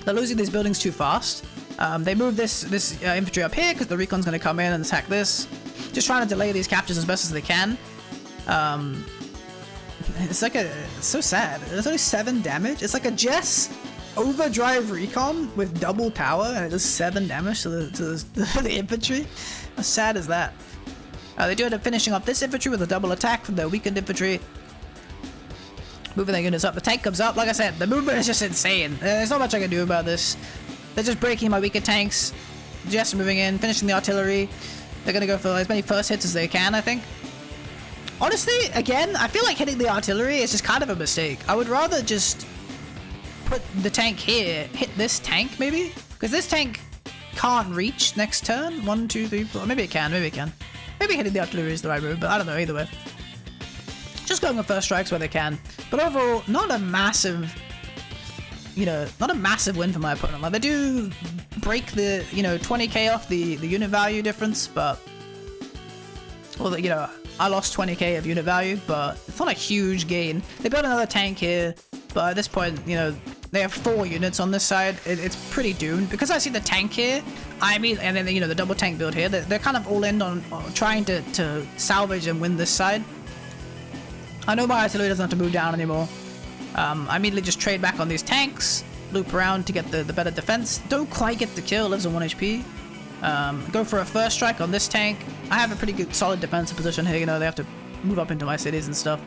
They're losing these buildings too fast. They move this infantry up here because the recon's going to come in and attack this. Just trying to delay these captures as best as they can. It's like it's so sad. There's only 7 damage. It's like a Jess overdrive recon with double power, and it does 7 damage to the infantry. How sad is that? They do end up finishing off this infantry with a double attack from their weakened infantry. Moving their units up. The tank comes up. Like I said, the movement is just insane. There's not much I can do about this. They're just breaking my weaker tanks. Just moving in, finishing the artillery. They're gonna go for as many first hits as they can, I think. Honestly, again, I feel like hitting the artillery is just kind of a mistake. I would rather just put the tank here, hit this tank, maybe? Because this tank can't reach next turn. 1, 2, 3, 4. Maybe it can, maybe it can. Maybe hitting the artillery is the right move, but I don't know, either way. Just going with first strikes where they can. But overall, not a massive, not a massive win for my opponent. Like, they do break the, 20k off the unit value difference, but, well, I lost 20k of unit value, but it's not a huge gain. They built another tank here, but at this point, they have 4 units on this side. It's pretty doomed. Because I see the tank here, and then, the double tank build here, they're kind of all in on trying to salvage and win this side. I know my artillery doesn't have to move down anymore. I immediately just trade back on these tanks, loop around to get the better defense. Don't quite get the kill, lives on 1 HP. Go for a first strike on this tank. I have a pretty good solid defensive position here, they have to move up into my cities and stuff.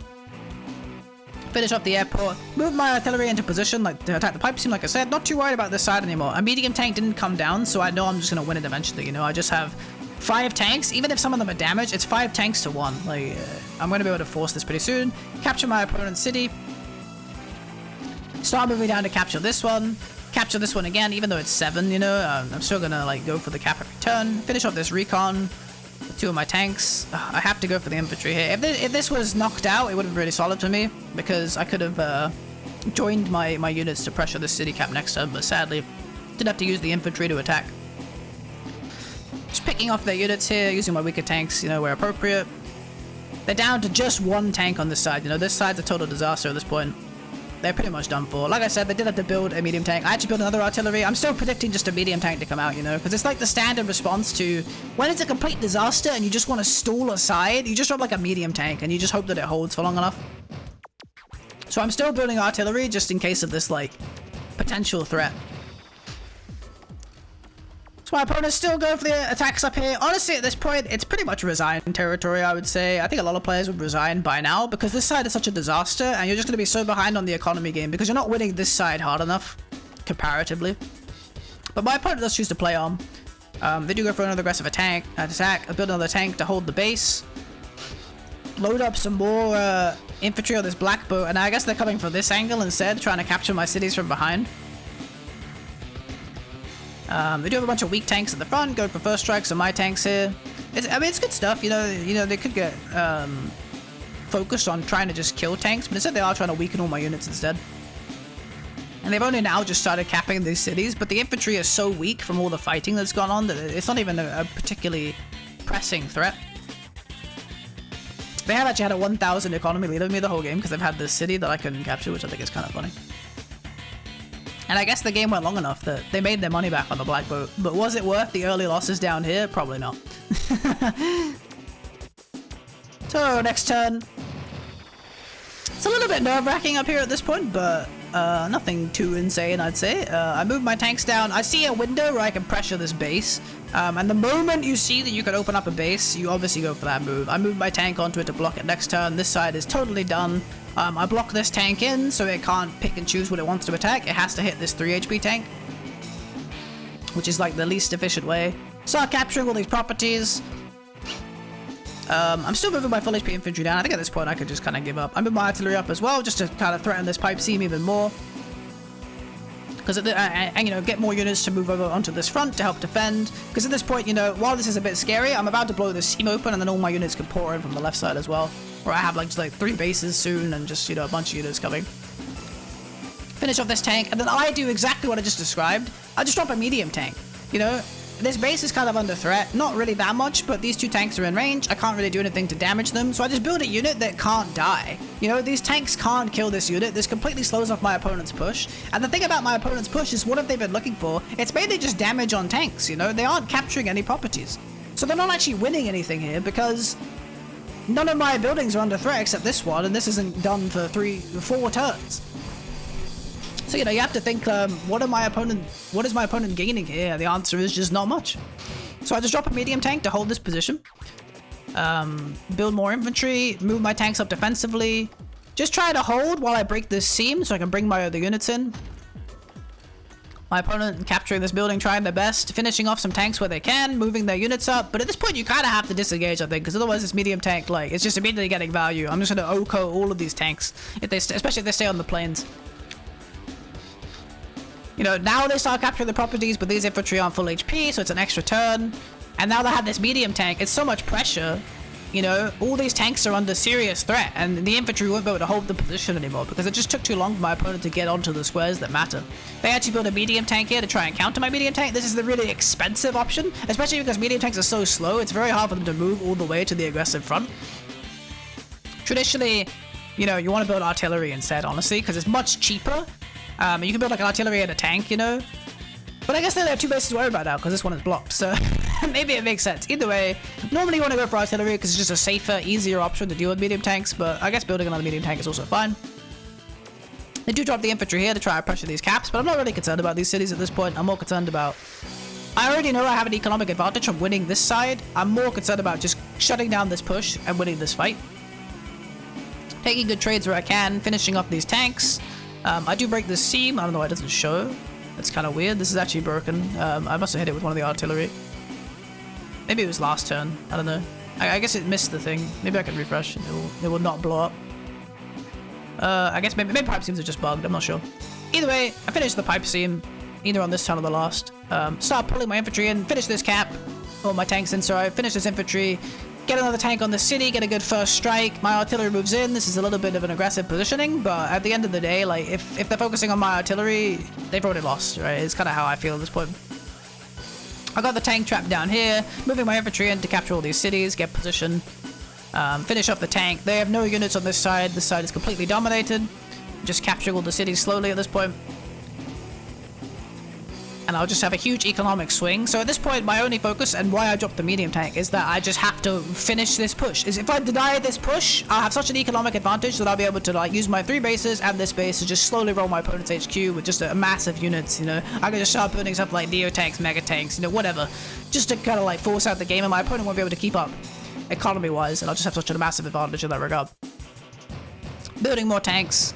Finish up the airport, move my artillery into position, like to attack the pipe seam, like I said. Not too worried about this side anymore. A medium tank didn't come down, so I know I'm just gonna win it eventually, I just have 5 tanks. Even if some of them are damaged, it's 5 tanks to 1. Like, I'm gonna be able to force this pretty soon. Capture my opponent's city. Start moving down to capture this one. Capture this one again, even though it's 7, I'm still gonna, like, go for the cap every turn. Finish off this recon with 2 of my tanks. I have to go for the infantry here. If this was knocked out, it would have been really solid for me, because I could have joined my units to pressure this city cap next turn, but sadly, did have to use the infantry to attack. Just picking off their units here, using my weaker tanks, where appropriate. They're down to just 1 tank on this side, this side's a total disaster at this point. They're pretty much done for. Like I said, they did have to build a medium tank. I actually built another artillery. I'm still predicting just a medium tank to come out, because it's like the standard response to when it's a complete disaster and you just want to stall aside, you just drop like a medium tank and you just hope that it holds for long enough. So I'm still building artillery just in case of this, like, potential threat. So my opponents still go for the attacks up here. Honestly, at this point, it's pretty much resigned territory, I would say. I think a lot of players would resign by now because this side is such a disaster and you're just going to be so behind on the economy game because you're not winning this side hard enough, comparatively. But my opponent does choose to play on. They do go for another aggressive attack. I build another tank to hold the base. Load up some more infantry on this black boat, and I guess they're coming from this angle instead, trying to capture my cities from behind. They do have a bunch of weak tanks at the front, going for first strikes on my tanks here. It's good stuff, they could get focused on trying to just kill tanks, but instead they are trying to weaken all my units instead. And they've only now just started capping these cities, but the infantry is so weak from all the fighting that's gone on that it's not even a particularly pressing threat. They have actually had a 1,000 economy lead over me the whole game because they've had this city that I couldn't capture, which I think is kind of funny. And I guess the game went long enough that they made their money back on the black boat. But was it worth the early losses down here? Probably not. So, next turn. It's a little bit nerve-wracking up here at this point, but nothing too insane, I'd say. I move my tanks down. I see a window where I can pressure this base. And the moment you see that you can open up a base, you obviously go for that move. I move my tank onto it to block it next turn. This side is totally done. I block this tank in so it can't pick and choose what it wants to attack. It has to hit this 3 HP tank, which is like the least efficient way. Start capturing all these properties. I'm still moving my full HP infantry down. I think at this point I could just kind of give up. I move my artillery up as well just to kind of threaten this pipe seam even more. And get more units to move over onto this front to help defend. Because at this point, while this is a bit scary, I'm about to blow this seam open and then all my units can pour in from the left side as well. Where I have just 3 bases soon and just, a bunch of units coming. Finish off this tank, and then I do exactly what I just described. I just drop a medium tank, This base is kind of under threat. Not really that much, but these 2 tanks are in range. I can't really do anything to damage them, so I just build a unit that can't die. These tanks can't kill this unit. This completely slows off my opponent's push. And the thing about my opponent's push is what have they been looking for? It's mainly just damage on tanks, They aren't capturing any properties. So they're not actually winning anything here because none of my buildings are under threat except this one, and this isn't done for 4 turns. So, you have to think, what is my opponent gaining here? The answer is just not much. So I just drop a medium tank to hold this position. Build more infantry, move my tanks up defensively, Just try to hold while I break this seam so I can bring my other units in. My opponent capturing this building, trying their best, finishing off some tanks where they can, moving their units up. But at this point, you kind of have to disengage, I think, because otherwise this medium tank, like, it's just immediately getting value. I'm just going to OHKO all of these tanks, if they especially if they stay on the plains. You know, now they start capturing the properties, but these infantry aren't full HP, so it's an extra turn. And now they have this medium tank. It's so much pressure. You know, all these tanks are under serious threat, and the infantry won't be able to hold the position anymore because it just took too long for my opponent to get onto the squares that matter. They actually built a medium tank here to try and counter my medium tank. This is the really expensive option, especially because medium tanks are so slow. It's very hard for them to move all the way to the aggressive front. Traditionally, you know, you want to build artillery instead, honestly, because it's much cheaper. You can build like an artillery and a tank, you know. But I guess they have two bases to worry about now because this one is blocked, so maybe it makes sense. Either way, normally you want to go for artillery because it's just a safer, easier option to deal with medium tanks, but I guess building another medium tank is also fine. They do drop the infantry here to try and pressure these caps, but I'm not really concerned about these cities at this point. I'm more concerned about... I already know I have an economic advantage from winning this side. I'm more concerned about just shutting down this push and winning this fight. Taking good trades where I can, finishing off these tanks. I do break this seam. I don't know why it doesn't show. That's kind of weird. This is actually broken. I must have hit it with one of the artillery. Maybe it was last turn. I don't know. I guess it missed the thing. Maybe I can refresh and it will not blow up. I guess maybe pipe seams are just bugged. I'm not sure. Either way, I finished the pipe seam either on this turn or the last. Start pulling my infantry in, finish this cap. Or my tanks in, sorry. Finish this infantry. Get another tank on the city, get a good first strike. My artillery moves in. This is a little bit of an aggressive positioning, but at the end of the day, like, if they're focusing on my artillery, they've already lost, right? It's kind of how I feel at this point. I got the tank trapped down here, moving my infantry in to capture all these cities, get position, finish off the tank. They have no units on this side. This side is completely dominated. Just capturing all the cities slowly at this point. And I'll just have a huge economic swing. So at this point, my only focus and why I dropped the medium tank is that I just have to finish this push. Is if I deny this push, I'll have such an economic advantage that I'll be able to like use my 3 bases and this base to just slowly roll my opponent's HQ with just a massive units, you know. I can just start building stuff like neo tanks, mega tanks, you know, whatever. Just to kind of like force out the game, and my opponent won't be able to keep up economy-wise, and I'll just have such a massive advantage in that regard. Building more tanks.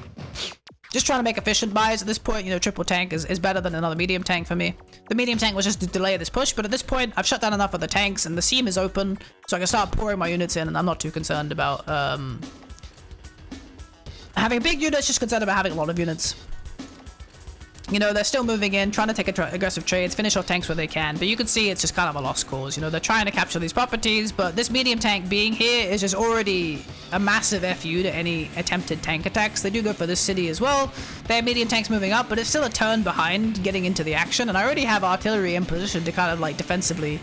Just trying to make efficient buys at this point. You know, triple tank is better than another medium tank for me. The medium tank was just to delay this push, but at this point, I've shut down enough of the tanks, and the seam is open, so I can start pouring my units in, and I'm not too concerned about having big units, just concerned about having a lot of units. You know, they're still moving in, trying to take aggressive trades, finish off tanks where they can, but you can see it's just kind of a lost cause. You know, they're trying to capture these properties, but this medium tank being here is just already a massive FU to any attempted tank attacks. They do go for this city as well. They have medium tanks moving up, but it's still a turn behind getting into the action, and I already have artillery in position to kind of like defensively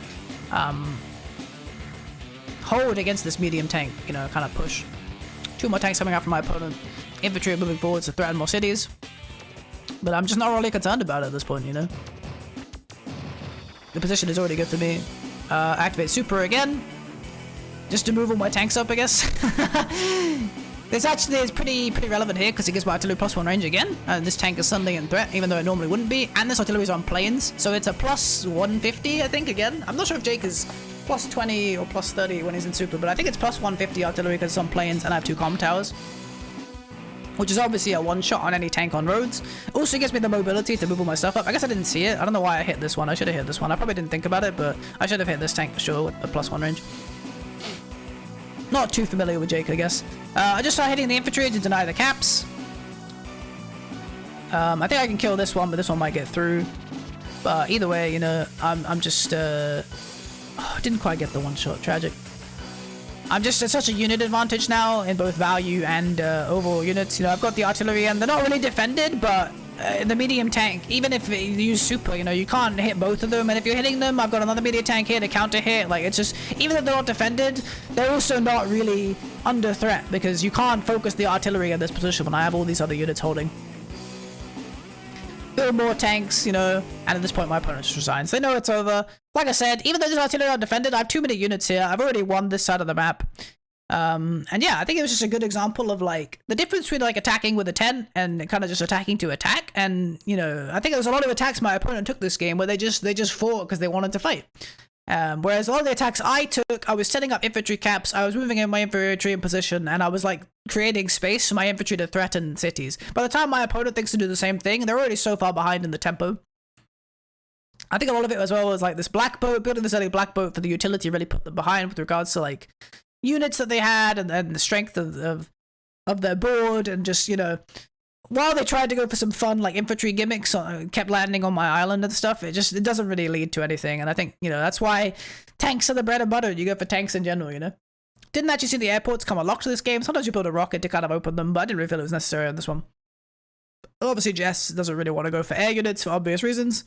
hold against this medium tank, you know, kind of push. 2 more tanks coming out from my opponent. Infantry are moving forwards to threaten more cities. But I'm just not really concerned about it at this point, you know? The position is already good for me. Activate super again. Just to move all my tanks up, I guess. This actually is pretty relevant here because it gives my artillery +1 range again. This tank is suddenly in threat, even though it normally wouldn't be. And this artillery is on planes, so it's a +150, I think, again. I'm not sure if Jake is +20 or +30 when he's in super, but I think it's +150 artillery because it's on planes and I have 2 comm towers. Which is obviously a one-shot on any tank on roads. Also gives me the mobility to move all my stuff up. I guess I didn't see it. I don't know why I hit this one. I should have hit this one. I probably didn't think about it, but I should have hit this tank for sure with a +1 range. Not too familiar with Jake, I guess. I just started hitting the infantry to deny the caps. I think I can kill this one, but this one might get through. But either way, you know, I'm just... Oh, I didn't quite get the one-shot. Tragic. I'm just at such a unit advantage now in both value and overall units. You know, I've got the artillery and they're not really defended, but the medium tank, even if you use super, you know, you can't hit both of them. And if you're hitting them, I've got another medium tank here to counter hit. Like, it's just, even if they're not defended, they're also not really under threat because you can't focus the artillery in this position when I have all these other units holding. Build more tanks, you know, and at this point my opponent just resigns. They know it's over. Like I said, even though this artillery are defended, I have too many units here. I've already won this side of the map. And yeah, I think it was just a good example of like the difference between like attacking with a 10 and kind of just attacking to attack. And, you know, I think there was a lot of attacks my opponent took this game where they just fought because they wanted to fight. Whereas a lot of the attacks I took, I was setting up infantry caps, I was moving in my infantry in position, and I was like creating space for my infantry to threaten cities. By the time my opponent thinks to do the same thing, they're already so far behind in the tempo. I think a lot of it as well was like this black boat, building this early black boat for the utility really put them behind with regards to like units that they had and the strength of their board, and just, you know, while they tried to go for some fun like infantry gimmicks, kept landing on my island and stuff, it doesn't really lead to anything. And I think, you know, that's why tanks are the bread and butter. You go for tanks in general, you know. Didn't actually see the airports come unlocked to this game. Sometimes you build a rocket to kind of open them, but I didn't really feel it was necessary on this one. Obviously, Jess doesn't really want to go for air units for obvious reasons.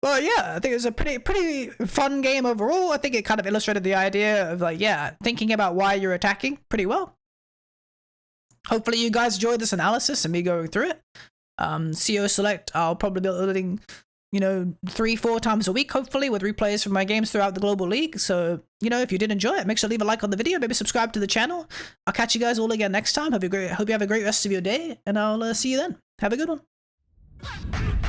But yeah, I think it was a pretty fun game overall. I think it kind of illustrated the idea of like, yeah, thinking about why you're attacking pretty well. Hopefully you guys enjoyed this analysis and me going through it. CO Select, I'll probably be uploading, you know, 3-4 times a week, hopefully, with replays from my games throughout the global league. So, you know, if you did enjoy it, make sure to leave a like on the video, maybe subscribe to the channel. I'll catch you guys all again next time. Hope you have a great rest of your day, and I'll see you then. Have a good one.